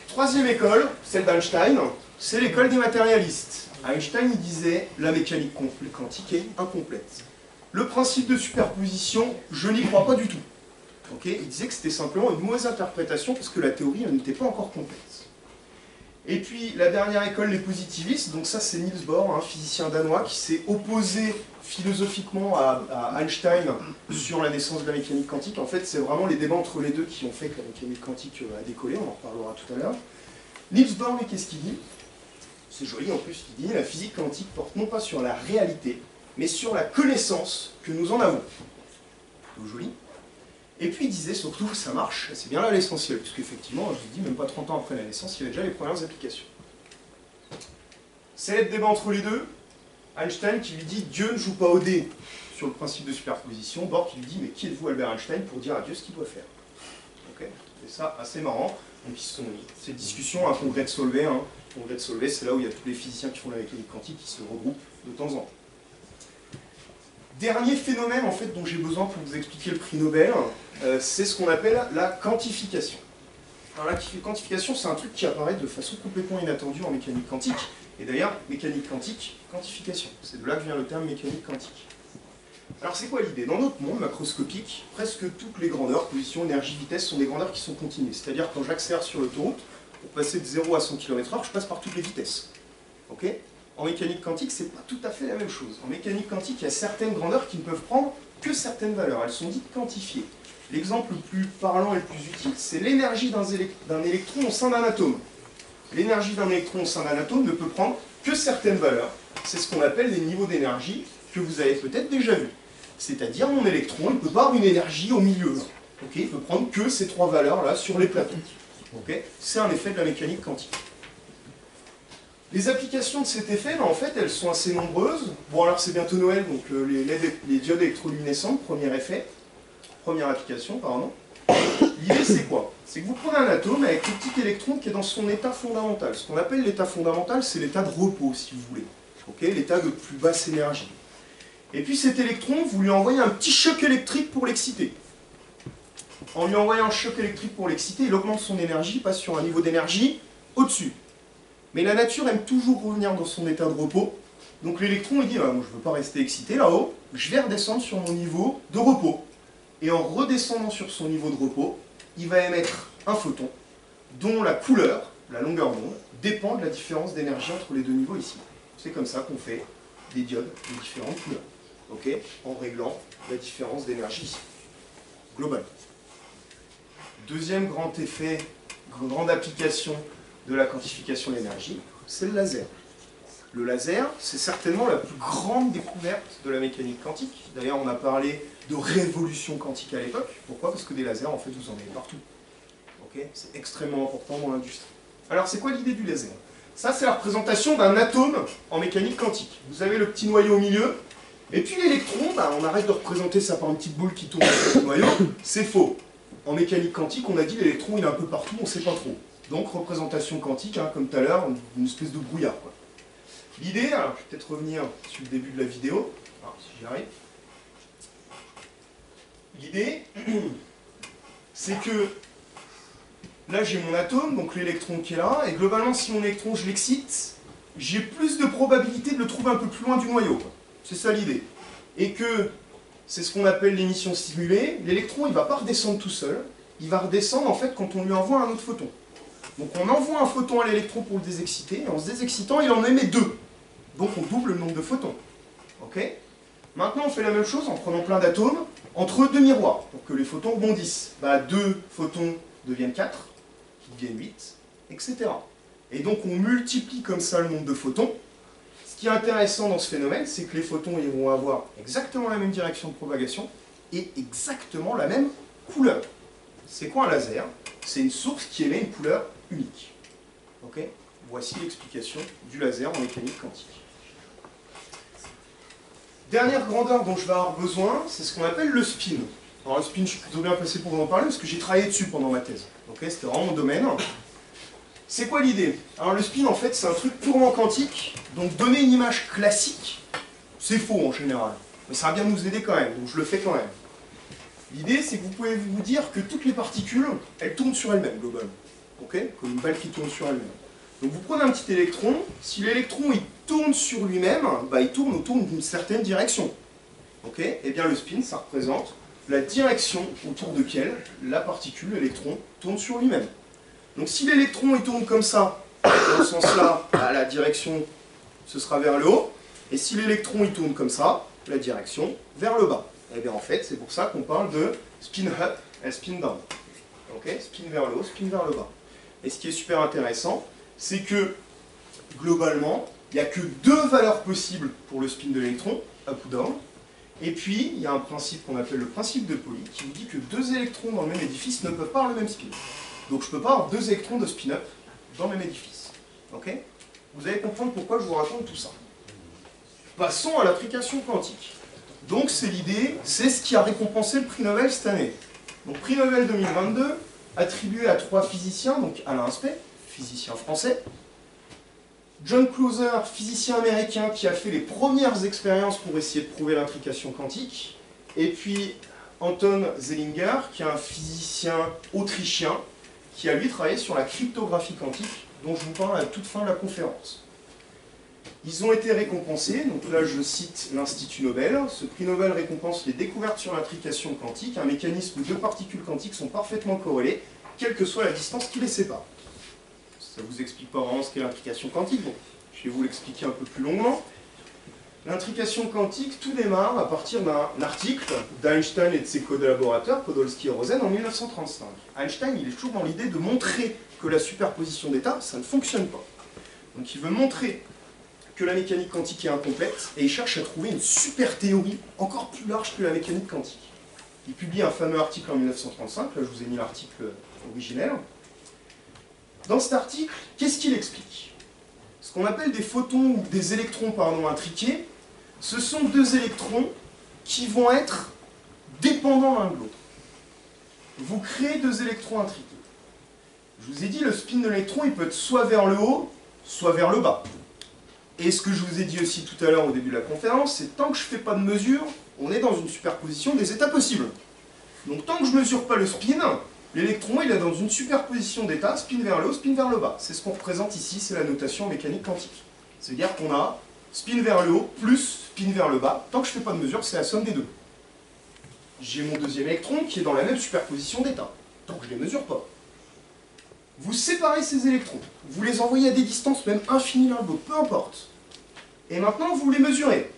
Troisième école, celle d'Einstein. c'est l'école des matérialistes. Einstein il disait la mécanique quantique est incomplète. Le principe de superposition, je n'y crois pas du tout. Okay, il disait que c'était simplement une mauvaise interprétation parce que la théorie n'était pas encore complète. Et puis la dernière école, les positivistes, donc ça c'est Niels Bohr, un physicien danois qui s'est opposé philosophiquement à Einstein sur la naissance de la mécanique quantique. En fait c'est vraiment les débats entre les deux qui ont fait que la mécanique quantique a décollé, on en reparlera tout à l'heure. Niels Bohr, mais qu'est-ce qu'il dit? C'est joli en plus, il dit la physique quantique porte non pas sur la réalité, mais sur la connaissance que nous en avons. C'est joli. Et puis il disait surtout, ça marche, c'est bien là l'essentiel, puisque effectivement, je vous dis, même pas 30 ans après la naissance, il y avait déjà les premières applications. C'est le débat entre les deux, Einstein qui lui dit Dieu ne joue pas au dé sur le principe de superposition, Bohr qui lui dit mais qui êtes-vous Albert Einstein pour dire à Dieu ce qu'il doit faire. Okay. C'est ça assez marrant. Donc cette discussion à un congrès de Solvay, congrès de Solvay, c'est là où il y a tous les physiciens qui font la mécanique quantique qui se regroupent de temps en temps. Dernier phénomène en fait dont j'ai besoin pour vous expliquer le prix Nobel, c'est ce qu'on appelle la quantification. Alors la quantification, c'est un truc qui apparaît de façon complètement inattendue en mécanique quantique. Et d'ailleurs, mécanique quantique, quantification. C'est de là que vient le terme mécanique quantique. Alors c'est quoi l'idée? Dans notre monde macroscopique, presque toutes les grandeurs, position, énergie, vitesse, sont des grandeurs qui sont continues. C'est-à-dire quand j'accélère sur l'autoroute, pour passer de 0 à 100 km/h, je passe par toutes les vitesses. Ok? En mécanique quantique, c'est pas tout à fait la même chose. En mécanique quantique, il y a certaines grandeurs qui ne peuvent prendre que certaines valeurs. Elles sont dites quantifiées. L'exemple le plus parlant et le plus utile, c'est l'énergie d'un électron au sein d'un atome. L'énergie d'un électron au sein d'un atome ne peut prendre que certaines valeurs. C'est ce qu'on appelle les niveaux d'énergie que vous avez peut-être déjà vus. C'est-à-dire, mon électron, il ne peut pas avoir une énergie au milieu. Okay, il peut prendre que ces trois valeurs-là sur les plateaux. Okay, c'est un effet de la mécanique quantique. Les applications de cet effet, en fait, elles sont assez nombreuses. Bon, alors c'est bientôt Noël, donc les diodes électroluminescentes, premier effet, première application, pardon. L'idée, c'est quoi? C'est que vous prenez un atome avec le petit électron qui est dans son état fondamental. Ce qu'on appelle l'état fondamental, c'est l'état de repos, si vous voulez. Okay, l'état de plus basse énergie. Et puis cet électron, vous lui envoyez un petit choc électrique pour l'exciter. En lui envoyant un choc électrique pour l'exciter, il augmente son énergie, il passe sur un niveau d'énergie au-dessus. Mais la nature aime toujours revenir dans son état de repos. Donc l'électron, il dit, moi, je ne veux pas rester excité là-haut, je vais redescendre sur mon niveau de repos. Et en redescendant sur son niveau de repos, il va émettre un photon dont la couleur, la longueur d'onde, dépend de la différence d'énergie entre les deux niveaux ici. C'est comme ça qu'on fait des diodes de différentes couleurs. Okay, en réglant la différence d'énergie ici, globale. Deuxième grand effet, grande application de la quantification de l'énergie, c'est le laser. Le laser, c'est certainement la plus grande découverte de la mécanique quantique. D'ailleurs, on a parlé de révolution quantique à l'époque. Pourquoi? Parce que des lasers, en fait, vous en avez partout. Okay, c'est extrêmement important dans l'industrie. Alors, c'est quoi l'idée du laser? Ça, c'est la représentation d'un atome en mécanique quantique. Vous avez le petit noyau au milieu, et puis l'électron, on arrête de représenter ça par une petite boule qui tourne sur le noyau, c'est faux. En mécanique quantique, on a dit l'électron, il est un peu partout, on ne sait pas trop. Donc, représentation quantique, comme tout à l'heure, une espèce de brouillard. L'idée, alors je vais peut-être revenir sur le début de la vidéo, si j'y arrive. L'idée, c'est que là j'ai mon atome, donc l'électron qui est là, et globalement si mon électron je l'excite, j'ai plus de probabilité de le trouver un peu plus loin du noyau. C'est ça l'idée. Et que c'est ce qu'on appelle l'émission stimulée, l'électron il ne va pas redescendre tout seul, il va redescendre en fait quand on lui envoie un autre photon. Donc on envoie un photon à l'électron pour le désexciter, et en se désexcitant il en émet deux. Donc on double le nombre de photons. Okay, maintenant on fait la même chose en prenant plein d'atomes entre deux miroirs, pour que les photons rebondissent. 2 photons deviennent 4, qui deviennent 8, etc. Et donc on multiplie comme ça le nombre de photons. Ce qui est intéressant dans ce phénomène, c'est que les photons ils vont avoir exactement la même direction de propagation et exactement la même couleur. C'est quoi un laser? C'est une source qui émet une couleur unique. Okay, voici l'explication du laser en mécanique quantique. Dernière grandeur dont je vais avoir besoin, c'est ce qu'on appelle le spin. Alors le spin, je suis plutôt bien placé pour vous en parler parce que j'ai travaillé dessus pendant ma thèse. Okay, c'était vraiment mon domaine. C'est quoi l'idée? Alors le spin, en fait, c'est un truc purement quantique. Donc donner une image classique, c'est faux en général. Mais ça va bien nous aider quand même, donc je le fais quand même. L'idée, c'est que vous pouvez vous dire que toutes les particules, elles tournent sur elles-mêmes, globalement. Okay, comme une balle qui tourne sur elle-même. Donc vous prenez un petit électron, si l'électron il tourne sur lui-même, bah, il tourne autour d'une certaine direction. Ok? Et bien le spin, ça représente la direction autour de laquelle la particule, l'électron, tourne sur lui-même. Donc si l'électron il tourne comme ça, dans ce sens-là, bah, la direction ce sera vers le haut, et si l'électron il tourne comme ça, la direction vers le bas. Et bien en fait, c'est pour ça qu'on parle de spin up et spin down. Ok? Spin vers le haut, spin vers le bas. Et ce qui est super intéressant, c'est que globalement, il n'y a que deux valeurs possibles pour le spin de l'électron, up ou down. Et puis, il y a un principe qu'on appelle le principe de Pauli, qui vous dit que deux électrons dans le même édifice ne peuvent pas avoir le même spin. Donc je ne peux pas avoir deux électrons de spin-up dans le même édifice. Ok? Vous allez comprendre pourquoi je vous raconte tout ça. Passons à l'application quantique. Donc c'est l'idée, c'est ce qui a récompensé le prix Nobel cette année. Donc prix Nobel 2022, attribué à trois physiciens, donc Alain Aspect, physicien français, John Clauser, physicien américain qui a fait les premières expériences pour essayer de prouver l'intrication quantique, et puis Anton Zeilinger, qui est un physicien autrichien, qui a lui travaillé sur la cryptographie quantique, dont je vous parle à la toute fin de la conférence. Ils ont été récompensés, donc là je cite l'Institut Nobel. Ce prix Nobel récompense les découvertes sur l'intrication quantique, un mécanisme où deux particules quantiques sont parfaitement corrélées, quelle que soit la distance qui les sépare. Ça ne vous explique pas vraiment ce qu'est l'intrication quantique, bon, je vais vous l'expliquer un peu plus longuement. L'intrication quantique, tout démarre à partir d'un article d'Einstein et de ses collaborateurs, Podolsky et Rosen, en 1935. Einstein, il est toujours dans l'idée de montrer que la superposition d'états, ça ne fonctionne pas. Donc il veut montrer que la mécanique quantique est incomplète, et il cherche à trouver une super théorie encore plus large que la mécanique quantique. Il publie un fameux article en 1935, là je vous ai mis l'article originel. Dans cet article, qu'est-ce qu'il explique? Ce qu'on appelle des photons ou des électrons intriqués, ce sont deux électrons qui vont être dépendants l'un de l'autre. Vous créez deux électrons intriqués. Je vous ai dit, le spin de l'électron, il peut être soit vers le haut, soit vers le bas. Et ce que je vous ai dit aussi tout à l'heure au début de la conférence, c'est tant que je ne fais pas de mesure, on est dans une superposition des états possibles. Donc tant que je ne mesure pas le spin, l'électron il est dans une superposition d'états, spin vers le haut, spin vers le bas. C'est ce qu'on représente ici, c'est la notation mécanique quantique. C'est-à-dire qu'on a spin vers le haut plus spin vers le bas. Tant que je ne fais pas de mesure, c'est la somme des deux. J'ai mon deuxième électron qui est dans la même superposition d'états, tant que je ne les mesure pas. Vous séparez ces électrons, vous les envoyez à des distances même infinies l'un de l'autre, peu importe. Et maintenant, vous les mesurez.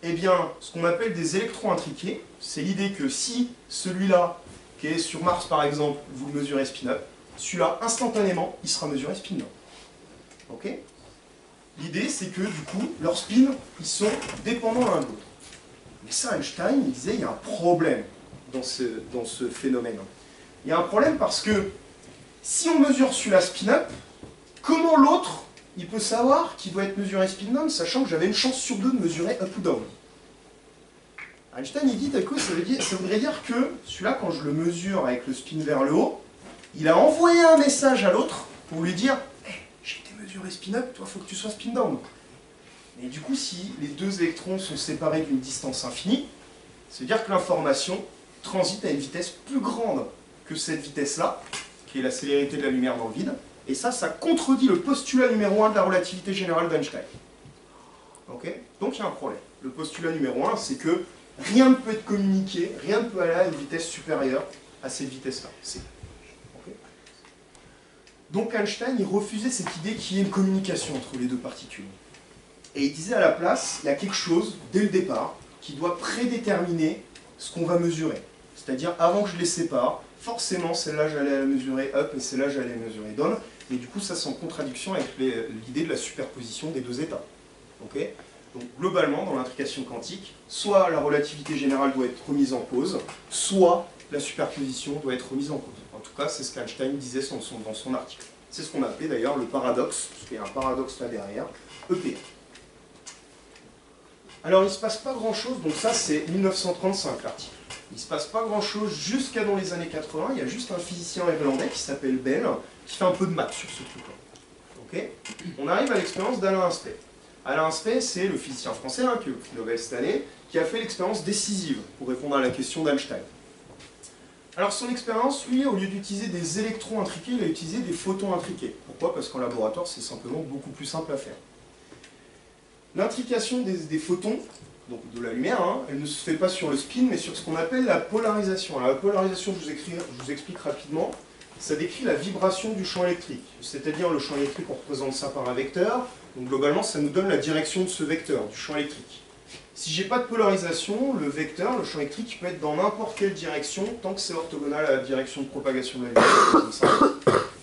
Eh bien, ce qu'on appelle des électrons intriqués, c'est l'idée que si celui-là, qui est sur Mars par exemple, vous le mesurez spin-up, celui-là, instantanément, il sera mesuré spin-down. Ok? L'idée, c'est que du coup, leurs spins, ils sont dépendants l'un de l'autre. Mais ça, Einstein, il disait, il y a un problème dans ce phénomène. Il y a un problème parce que si on mesure celui-là spin-up, comment l'autre, il peut savoir qu'il doit être mesuré spin-down, sachant que j'avais une chance sur deux de mesurer up ou down? Einstein, il dit, d'accord, ça voudrait dire que celui-là, quand je le mesure avec le spin vers le haut, il a envoyé un message à l'autre pour lui dire hey, « j'ai été mesuré spin-up, toi, il faut que tu sois spin-down ». Et du coup, si les deux électrons sont séparés d'une distance infinie, c'est-à-dire que l'information transite à une vitesse plus grande que cette vitesse-là, qui est la célérité de la lumière dans le vide, et ça contredit le postulat numéro 1 de la relativité générale d'Einstein. Okay? Donc il y a un problème. Le postulat numéro 1, c'est que rien ne peut être communiqué, rien ne peut aller à une vitesse supérieure à cette vitesse-là. Okay? Donc Einstein, il refusait cette idée qu'il y ait une communication entre les deux particules. Et il disait à la place, il y a quelque chose, dès le départ, qui doit prédéterminer ce qu'on va mesurer. C'est-à-dire, avant que je les sépare, forcément, celle-là, j'allais la mesurer up et celle-là, j'allais la mesurer down. Et du coup, ça, c'est en contradiction avec l'idée de la superposition des deux états. Okay? Donc, globalement, dans l'intrication quantique, soit la relativité générale doit être remise en cause, soit la superposition doit être remise en cause. En tout cas, c'est ce qu'Einstein disait dans son article. C'est ce qu'on appelait d'ailleurs le paradoxe, parce qu'il y a un paradoxe là derrière, EPR. Alors, il ne se passe pas grand-chose, donc ça, c'est 1935, l'article. Il ne se passe pas grand-chose jusqu'à dans les années 80. Il y a juste un physicien irlandais qui s'appelle Bell, qui fait un peu de maths sur ce truc-là. Okay? On arrive à l'expérience d'Alain Aspect. Alain Aspect, c'est le physicien français, qui est au prix Nobel cette année, qui a fait l'expérience décisive pour répondre à la question d'Einstein. Alors son expérience, lui, au lieu d'utiliser des électrons intriqués, il a utilisé des photons intriqués. Pourquoi? Parce qu'en laboratoire, c'est simplement beaucoup plus simple à faire. L'intrication des photons, donc de la lumière, hein, elle ne se fait pas sur le spin, mais sur ce qu'on appelle la polarisation. Alors la polarisation, je vous explique rapidement, ça décrit la vibration du champ électrique. C'est-à-dire le champ électrique, on représente ça par un vecteur, donc globalement, ça nous donne la direction de ce vecteur, du champ électrique. Si j'ai pas de polarisation, le vecteur, le champ électrique, peut être dans n'importe quelle direction, tant que c'est orthogonal à la direction de propagation de la lumière, comme ça.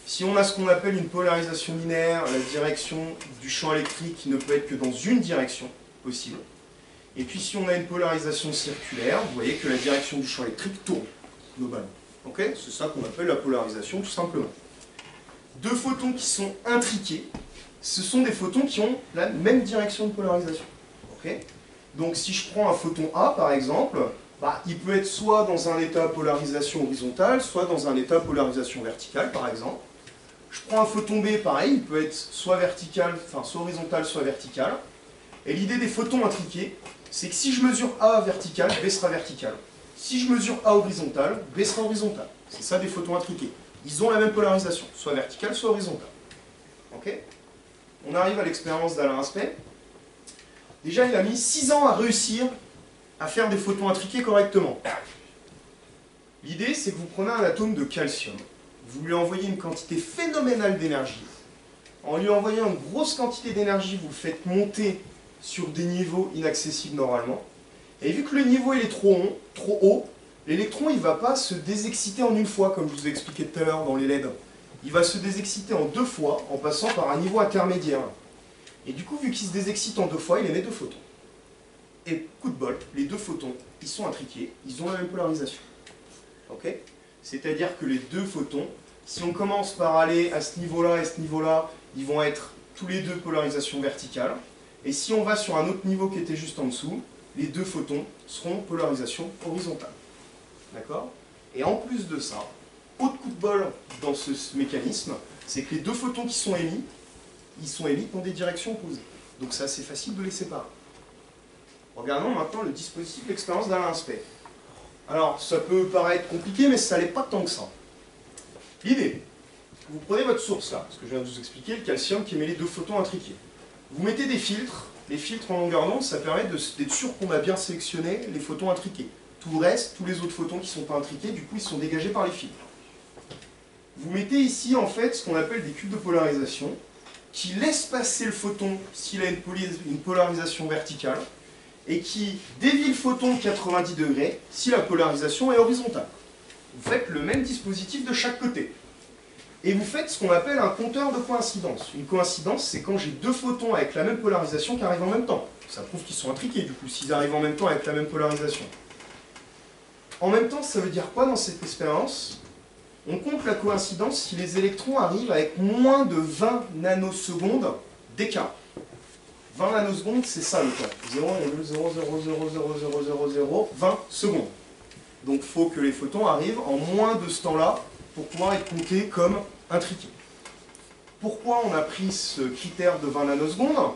Si on a ce qu'on appelle une polarisation linéaire, la direction du champ électrique ne peut être que dans une direction possible. Et puis si on a une polarisation circulaire, vous voyez que la direction du champ électrique tourne, globalement. Okay, c'est ça qu'on appelle la polarisation, tout simplement. Deux photons qui sont intriqués, ce sont des photons qui ont la même direction de polarisation. Okay, donc si je prends un photon A, par exemple, il peut être soit dans un état polarisation horizontale, soit dans un état polarisation verticale, par exemple. Je prends un photon B, pareil, il peut être soit vertical, enfin soit horizontal, soit vertical. Et l'idée des photons intriqués, c'est que si je mesure A vertical, B sera vertical. Si je mesure A horizontal, B sera horizontal. C'est ça des photons intriqués. Ils ont la même polarisation, soit verticale, soit horizontale. Ok? On arrive à l'expérience d'Alain Aspect. Déjà, il a mis 6 ans à réussir à faire des photons intriqués correctement. L'idée, c'est que vous prenez un atome de calcium, vous lui envoyez une quantité phénoménale d'énergie. En lui envoyant une grosse quantité d'énergie, vous le faites monter sur des niveaux inaccessibles normalement. Et vu que le niveau il est trop haut, l'électron il ne va pas se désexciter en une fois, comme je vous ai expliqué tout à l'heure dans les LED. Il va se désexciter en 2 fois, en passant par un niveau intermédiaire. Et du coup, vu qu'il se désexcite en 2 fois, il émet 2 photons. Et coup de bol, les 2 photons, ils sont intriqués, ils ont la même polarisation. Ok? C'est-à-dire que les 2 photons, si on commence par aller à ce niveau-là et ce niveau-là, ils vont être tous les 2 polarisations verticales. Et si on va sur un autre niveau qui était juste en dessous, les 2 photons seront polarisation horizontale. D'accord? Et en plus de ça, autre coup de bol dans ce mécanisme, c'est que les 2 photons qui sont émis, ils sont émis dans des directions opposées. Donc c'est assez facile de les séparer. Regardons maintenant le dispositif d'expérience d'Alain Aspect. Alors, ça peut paraître compliqué, mais ça n'allait pas tant que ça. L'idée, vous prenez votre source là, ce que je viens de vous expliquer, le calcium qui émet les 2 photons intriqués. Vous mettez des filtres, les filtres en longueur d'onde, ça permet d'être sûr qu'on a bien sélectionné les photons intriqués. Tout le reste, tous les autres photons qui ne sont pas intriqués, du coup, ils sont dégagés par les filtres. Vous mettez ici, en fait, ce qu'on appelle des cubes de polarisation, qui laissent passer le photon s'il a une polarisation verticale, et qui dévie le photon de 90 degrés si la polarisation est horizontale. Vous faites le même dispositif de chaque côté. Et vous faites ce qu'on appelle un compteur de coïncidence. Une coïncidence, c'est quand j'ai 2 photons avec la même polarisation qui arrivent en même temps. Ça prouve qu'ils sont intriqués, du coup, s'ils arrivent en même temps avec la même polarisation. En même temps, ça veut dire quoi dans cette expérience? On compte la coïncidence si les électrons arrivent avec moins de 20 nanosecondes d'écart. 20 nanosecondes, c'est ça le temps. 0,000000020 secondes. Donc il faut que les photons arrivent en moins de ce temps-là pour pouvoir être comptés comme intriqués. Pourquoi on a pris ce critère de 20 nanosecondes?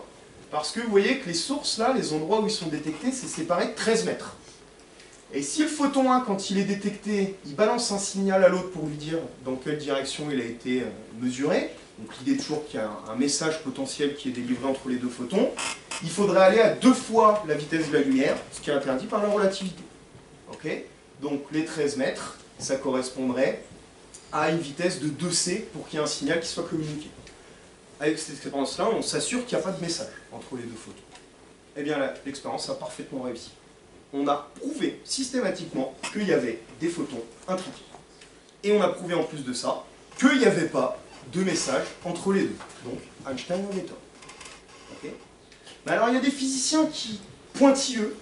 Parce que vous voyez que les sources là, les endroits où ils sont détectés, c'est séparé de 13 mètres. Et si le photon 1, quand il est détecté, il balance un signal à l'autre pour lui dire dans quelle direction il a été mesuré, donc l'idée toujours qu'il y a un message potentiel qui est délivré entre les 2 photons, il faudrait aller à 2 fois la vitesse de la lumière, ce qui est interdit par la relativité. Okay, donc les 13 mètres, ça correspondrait à une vitesse de 2c pour qu'il y ait un signal qui soit communiqué. Avec cette expérience-là, on s'assure qu'il n'y a pas de message entre les 2 photons. Eh bien, l'expérience a parfaitement réussi. On a prouvé systématiquement qu'il y avait des photons intriqués. Et on a prouvé en plus de ça qu'il n'y avait pas de message entre les 2. Donc, Einstein avait tort. Okay. Mais alors, il y a des physiciens pointilleux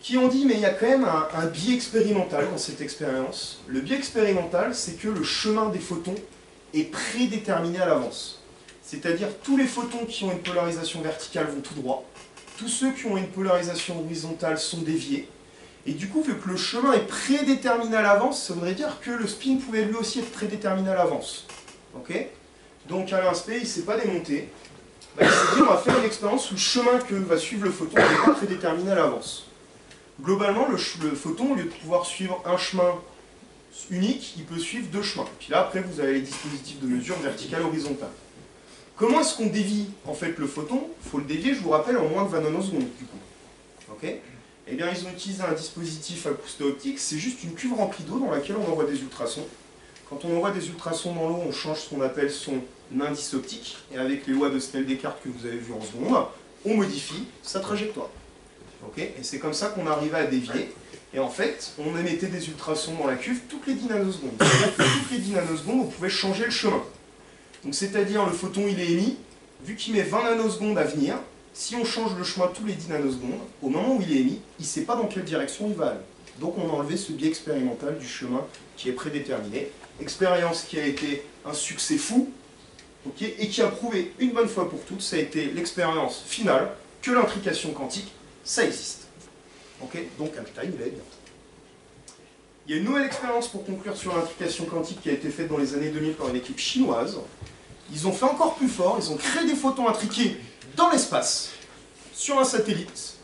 qui ont dit, mais il y a quand même un biais expérimental dans cette expérience. Le biais expérimental, c'est que le chemin des photons est prédéterminé à l'avance. C'est-à-dire, tous les photons qui ont une polarisation verticale vont tout droit. Tous ceux qui ont une polarisation horizontale sont déviés. Et du coup, vu que le chemin est prédéterminé à l'avance, ça voudrait dire que le spin pouvait lui aussi être prédéterminé à l'avance. Okay, donc Alain Aspect, il ne s'est pas démonté. Il s'est dit, on va faire une expérience où le chemin que va suivre le photon n'est pas prédéterminé à l'avance. Globalement, le photon, au lieu de pouvoir suivre un chemin unique, il peut suivre deux chemins. Puis là, après, vous avez les dispositifs de mesure verticale, horizontale. Comment est-ce qu'on dévie en fait le photon? Il faut le dévier, je vous rappelle, en moins de 20 nanosecondes du coup. Ok? Eh bien, ils ont utilisé un dispositif acousto-optique, c'est juste une cuve remplie d'eau dans laquelle on envoie des ultrasons. Quand on envoie des ultrasons dans l'eau, on change ce qu'on appelle son indice optique, et avec les lois de Snell-Descartes que vous avez vues en seconde, on modifie sa trajectoire. Okay, et c'est comme ça qu'on arrivait à dévier. Et en fait, on émettait des ultrasons dans la cuve toutes les 10 nanosecondes. C'est-à-dire que toutes les 10 nanosecondes, on pouvait changer le chemin. Donc c'est-à-dire, le photon, il est émis, vu qu'il met 20 nanosecondes à venir, si on change le chemin tous les 10 nanosecondes, au moment où il est émis, il ne sait pas dans quelle direction il va aller. Donc on a enlevé ce biais expérimental du chemin qui est prédéterminé. Expérience qui a été un succès fou, okay, et qui a prouvé une bonne fois pour toutes, ça a été l'expérience finale, que l'intrication quantique, ça existe. Okay, donc Einstein, il est bien. Il y a une nouvelle expérience pour conclure sur l'intrication quantique qui a été faite dans les années 2000 par une équipe chinoise. Ils ont fait encore plus fort, ils ont créé des photons intriqués dans l'espace, sur un satellite.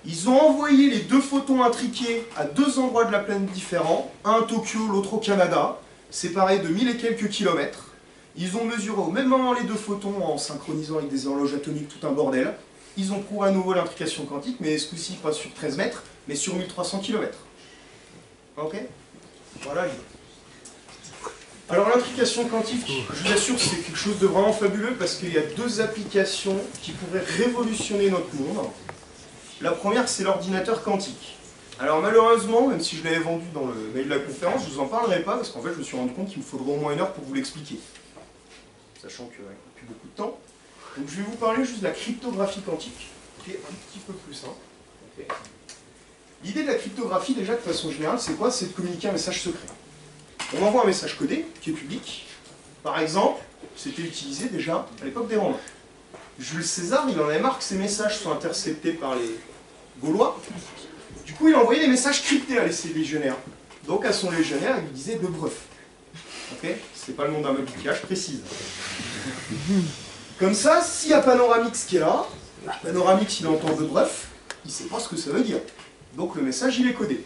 Ils ont envoyé les deux photons intriqués à deux endroits de la planète différents, un à Tokyo, l'autre au Canada, séparés de 1000 et quelques kilomètres. Ils ont mesuré au même moment les deux photons en synchronisant avec des horloges atomiques, tout un bordel. Ils ont prouvé à nouveau l'intrication quantique, mais ce coup-ci pas sur 13 mètres, mais sur 1300 km. Ok? Voilà l'idée. Alors l'intrication quantique, je vous assure, c'est quelque chose de vraiment fabuleux parce qu'il y a deux applications qui pourraient révolutionner notre monde. La première, c'est l'ordinateur quantique. Alors malheureusement, même si je l'avais vendu dans le mail de la conférence, je ne vous en parlerai pas parce qu'en fait je me suis rendu compte qu'il me faudrait au moins 1 heure pour vous l'expliquer. Sachant qu'il n'y a plus beaucoup de temps. Donc je vais vous parler juste de la cryptographie quantique, qui est un petit peu plus simple. Okay. L'idée de la cryptographie, déjà de façon générale, c'est quoi? C'est de communiquer un message secret. On envoie un message codé, qui est public. Par exemple, c'était utilisé déjà à l'époque des Romains. Jules César, il en avait marre que ses messages soient interceptés par les Gaulois. Du coup, il envoyait des messages cryptés à ses légionnaires. Donc à son légionnaire, il lui disait de breuf. Ok? C'est pas le nom d'un meuble qui je précise. Comme ça, s'il y a Panoramix qui est là, Panoramix il entend de bref, il ne sait pas ce que ça veut dire. Donc le message il est codé.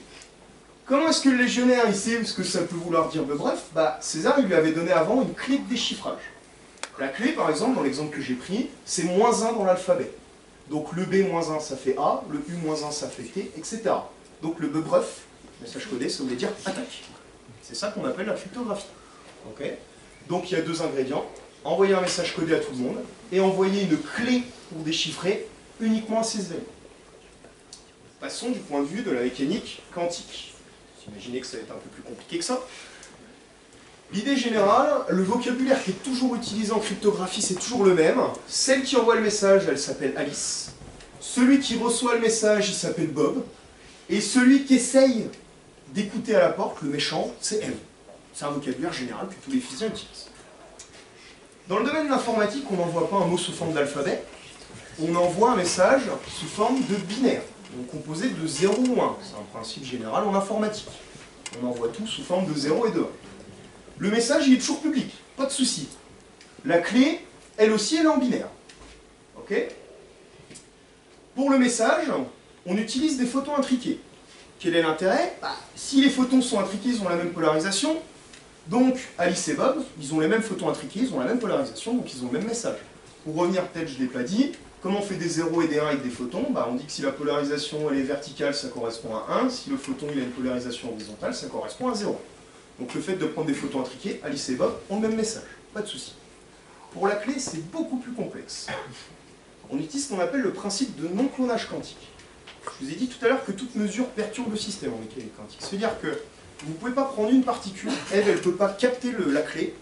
Comment est-ce que le légionnaire il sait ce que ça peut vouloir dire de bref? Bah, César il lui avait donné avant une clé de déchiffrage. La clé par exemple, dans l'exemple que j'ai pris, c'est -1 dans l'alphabet. Donc le B-1 ça fait A, le U-1 ça fait T, etc. Donc le B bref, message codé, ça voulait dire attaque. C'est ça qu'on appelle la cryptographie. Okay, donc il y a deux ingrédients. Envoyer un message codé à tout le monde et envoyer une clé pour déchiffrer uniquement à ces éléments. Passons du point de vue de la mécanique quantique. Vous imaginez que ça va être un peu plus compliqué que ça. L'idée générale, le vocabulaire qui est toujours utilisé en cryptographie, c'est toujours le même. Celle qui envoie le message, elle s'appelle Alice. Celui qui reçoit le message, il s'appelle Bob. Et celui qui essaye d'écouter à la porte, le méchant, c'est elle. C'est un vocabulaire général que tous les physiciens utilisent. Dans le domaine de l'informatique, on n'envoie pas un mot sous forme d'alphabet, on envoie un message sous forme de binaire, donc composé de 0 ou 1. C'est un principe général en informatique. On envoie tout sous forme de 0 et de 1. Le message, il est toujours public, pas de souci. La clé, elle aussi, elle est en binaire. Ok? Pour le message, on utilise des photons intriqués. Quel est l'intérêt? Si les photons sont intriqués, ils ont la même polarisation. Donc, Alice et Bob, ils ont les mêmes photons intriqués, ils ont la même polarisation, donc ils ont le même message. Pour revenir, peut-être je ne l'ai pas dit, comment on fait des 0 et des 1 avec des photons? On dit que si la polarisation elle est verticale, ça correspond à 1, si le photon il a une polarisation horizontale, ça correspond à 0. Donc le fait de prendre des photons intriqués, Alice et Bob ont le même message, pas de souci. Pour la clé, c'est beaucoup plus complexe. On utilise ce qu'on appelle le principe de non-clonage quantique. Je vous ai dit tout à l'heure que toute mesure perturbe le système en mécanique quantique. C'est-à-dire que vous ne pouvez pas prendre une particule, elle ne peut pas capter la clé,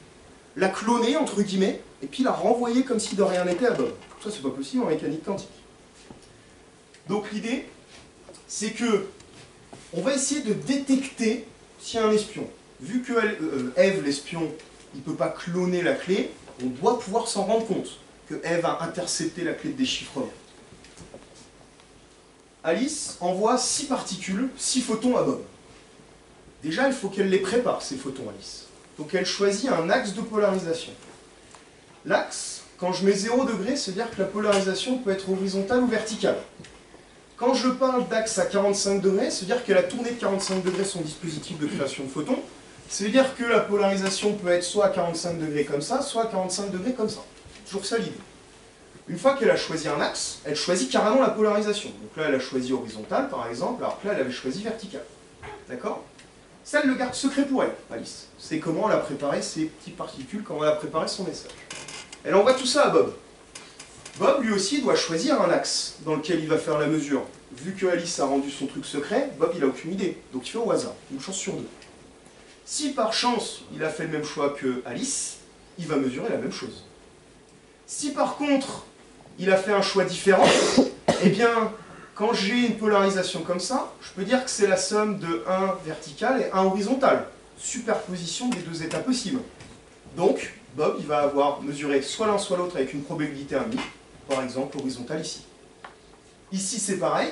la cloner, entre guillemets, et puis la renvoyer comme si de rien n'était à Bob. Ça, c'est pas possible en mécanique quantique. Donc l'idée, c'est que on va essayer de détecter s'il y a un espion. Vu que Eve, l'espion, il ne peut pas cloner la clé, on doit pouvoir s'en rendre compte que Eve a intercepté la clé de déchiffrement. Alice envoie 6 particules, 6 photons à Bob. Déjà, il faut qu'elle les prépare, ces photons, Alice. Donc elle choisit un axe de polarisation. L'axe, quand je mets 0 degré, c'est-à-dire que la polarisation peut être horizontale ou verticale. Quand je parle d'axe à 45 degrés, c'est-à-dire qu'elle a tourné de 45 degrés son dispositif de création de photons, Ça veut dire que la polarisation peut être soit à 45 degrés comme ça, soit à 45 degrés comme ça. Toujours ça l'idée. Une fois qu'elle a choisi un axe, elle choisit carrément la polarisation. Donc là, elle a choisi horizontale, par exemple, alors que là, elle avait choisi verticale. D'accord? Ça, elle le garde secret pour elle, Alice. C'est comment elle a préparé ses petites particules, comment elle a préparé son message. Elle envoie tout ça à Bob. Bob, lui aussi, doit choisir un axe dans lequel il va faire la mesure. Vu que Alice a rendu son truc secret, Bob, il n'a aucune idée. Donc il fait au hasard, une chance sur deux. Si par chance, il a fait le même choix que Alice, il va mesurer la même chose. Si par contre, il a fait un choix différent, eh bien, quand j'ai une polarisation comme ça, je peux dire que c'est la somme de 1 vertical et 1 horizontal. Superposition des deux états possibles. Donc, Bob, il va avoir mesuré soit l'un soit l'autre avec une probabilité 1,5, par exemple horizontale ici. Ici, c'est pareil.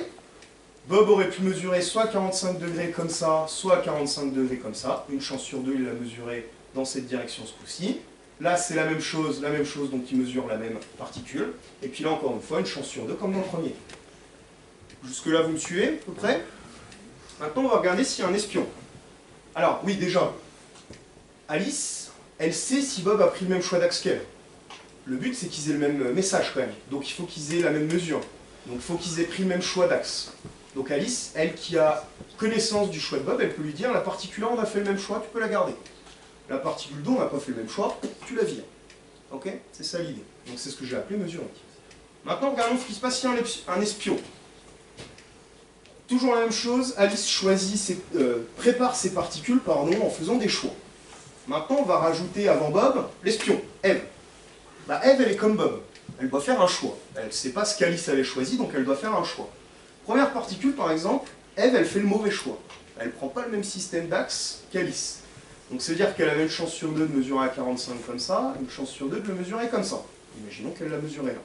Bob aurait pu mesurer soit 45 degrés comme ça, soit 45 degrés comme ça. Une chance sur deux, il l'a mesuré dans cette direction ce coup-ci. Là, c'est la même chose, donc il mesure la même particule. Et puis là, encore une fois, une chance sur deux, comme dans le premier. Jusque-là, vous me suivez, à peu près? Maintenant, on va regarder s'il y a un espion. Alors, oui, déjà, Alice, elle sait si Bob a pris le même choix d'axe qu'elle. Le but, c'est qu'ils aient le même message, quand même. Donc, il faut qu'ils aient la même mesure. Donc, il faut qu'ils aient pris le même choix d'axe. Donc, Alice, elle qui a connaissance du choix de Bob, elle peut lui dire, la particule A, on a fait le même choix, tu peux la garder. La particule 2, on n'a pas fait le même choix, tu la vires. Ok? C'est ça l'idée. Donc c'est ce que j'ai appelé mesurer. Maintenant, regardons ce qui se passe s'il y a un espion. Toujours la même chose, Alice prépare ses particules en faisant des choix. Maintenant, on va rajouter avant Bob l'espion, Eve. Bah, Eve, elle est comme Bob. Elle doit faire un choix. Elle ne sait pas ce qu'Alice avait choisi, donc elle doit faire un choix. Première particule, par exemple, Eve, elle fait le mauvais choix. Elle ne prend pas le même système d'axe qu'Alice. Donc ça veut dire qu'elle avait une chance sur deux de mesurer à 45 comme ça, une chance sur deux de le mesurer comme ça. Imaginons qu'elle l'a mesuré là.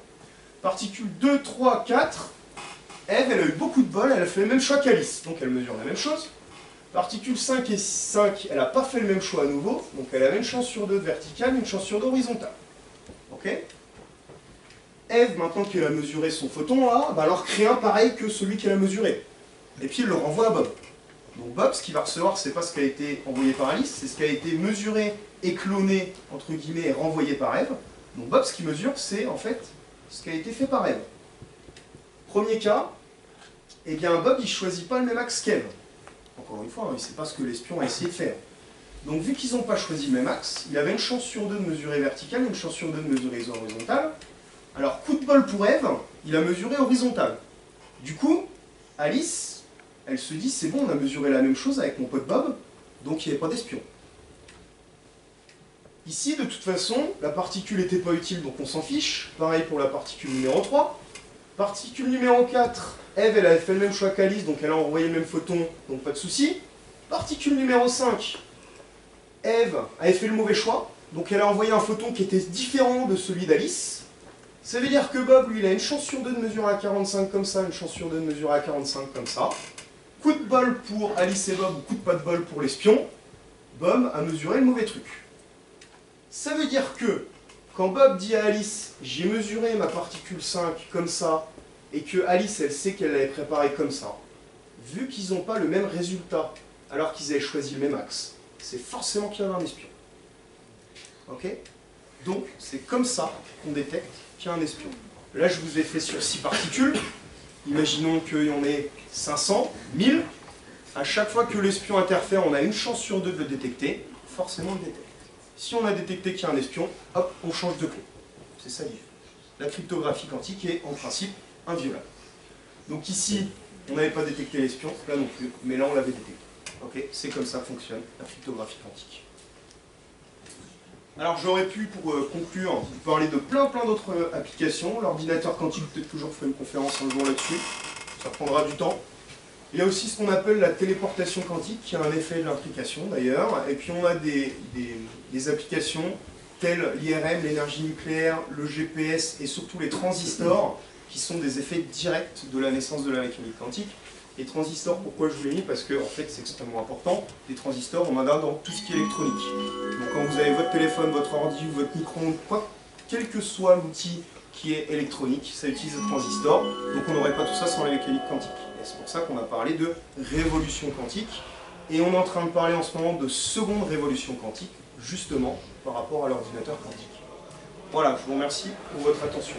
Particule 2, 3, 4, Eve, elle a eu beaucoup de bol, elle a fait le même choix qu'Alice, donc elle mesure la même chose. Particule 5 et 5, elle n'a pas fait le même choix à nouveau, donc elle avait une chance sur deux de verticale, une chance sur deux horizontale. Ok? Eve, maintenant qu'elle a mesuré son photon là, va alors créer un pareil que celui qu'elle a mesuré. Et puis elle le renvoie à Bob. Donc Bob, ce qu'il va recevoir, c'est pas ce qui a été envoyé par Alice, c'est ce qui a été mesuré et cloné, entre guillemets, et renvoyé par Eve. Donc Bob, ce qu'il mesure, c'est en fait ce qui a été fait par Eve. Premier cas, eh bien Bob, il choisit pas le même axe qu'Eve. Encore une fois, il ne sait pas ce que l'espion a essayé de faire. Donc vu qu'ils n'ont pas choisi le même axe, il avait une chance sur deux de mesurer verticale, une chance sur deux de mesurer horizontale. Alors, coup de bol pour Eve, il a mesuré horizontal. Du coup, Alice, elle se dit, c'est bon, on a mesuré la même chose avec mon pote Bob, donc il n'y avait pas d'espion. Ici, de toute façon, la particule n'était pas utile, donc on s'en fiche. Pareil pour la particule numéro 3. Particule numéro 4, Eve, elle avait fait le même choix qu'Alice, donc elle a envoyé le même photon, donc pas de souci. Particule numéro 5, Eve avait fait le mauvais choix, donc elle a envoyé un photon qui était différent de celui d'Alice. Ça veut dire que Bob, lui, il a une chance sur deux de mesurer à 45 comme ça, une chance sur deux de mesurer à 45 comme ça. Coup de bol pour Alice et Bob, ou coup de pas de bol pour l'espion, Bob a mesuré le mauvais truc. Ça veut dire que, quand Bob dit à Alice, j'ai mesuré ma particule 5 comme ça, et que Alice, elle sait qu'elle l'avait préparé comme ça, vu qu'ils n'ont pas le même résultat, alors qu'ils avaient choisi le même axe, c'est forcément qu'il y avait un espion. Ok? Donc, c'est comme ça qu'on détecte qu'il y a un espion. Là, je vous ai fait sur 6 particules. Imaginons qu'il y en ait 500, 1000. À chaque fois que l'espion interfère, on a une chance sur deux de le détecter. Forcément, on le détecte. Si on a détecté qu'il y a un espion, hop, on change de clé. C'est ça l'idée. La cryptographie quantique est, en principe, inviolable. Donc ici, on n'avait pas détecté l'espion, là non plus, mais là, on l'avait détecté. Ok, c'est comme ça fonctionne la cryptographie quantique. Alors j'aurais pu, pour conclure, vous parler de plein d'autres applications. L'ordinateur quantique, peut-être que j'en ferai une conférence un jour là-dessus. Ça prendra du temps. Il y a aussi ce qu'on appelle la téléportation quantique, qui a un effet de l'intrication d'ailleurs. Et puis on a des applications telles l'IRM, l'énergie nucléaire, le GPS et surtout les transistors, qui sont des effets directs de la naissance de la mécanique quantique. Les transistors, pourquoi je vous l'ai mis? Parce que en fait, c'est extrêmement important. Les transistors, on en a dans tout ce qui est électronique. Donc quand vous avez votre téléphone, votre ordi ou votre micro-ondes, quel que soit l'outil qui est électronique, ça utilise le transistor. Donc on n'aurait pas tout ça sans la mécanique quantique. Et c'est pour ça qu'on a parlé de révolution quantique. Et on est en train de parler en ce moment de seconde révolution quantique, justement, par rapport à l'ordinateur quantique. Voilà, je vous remercie pour votre attention.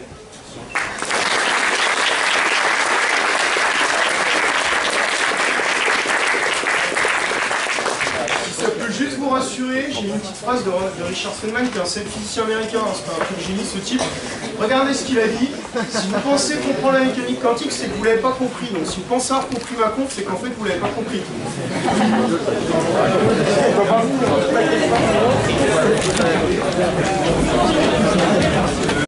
Si ça peut juste vous rassurer, j'ai une petite phrase de Richard Feynman, qui est un physicien américain, hein, c'est un truc génie ce type. Regardez ce qu'il a dit. Si vous pensez comprendre la mécanique quantique, c'est que vous ne l'avez pas compris. Donc si vous pensez avoir compris ma conf, c'est qu'en fait vous ne l'avez pas compris.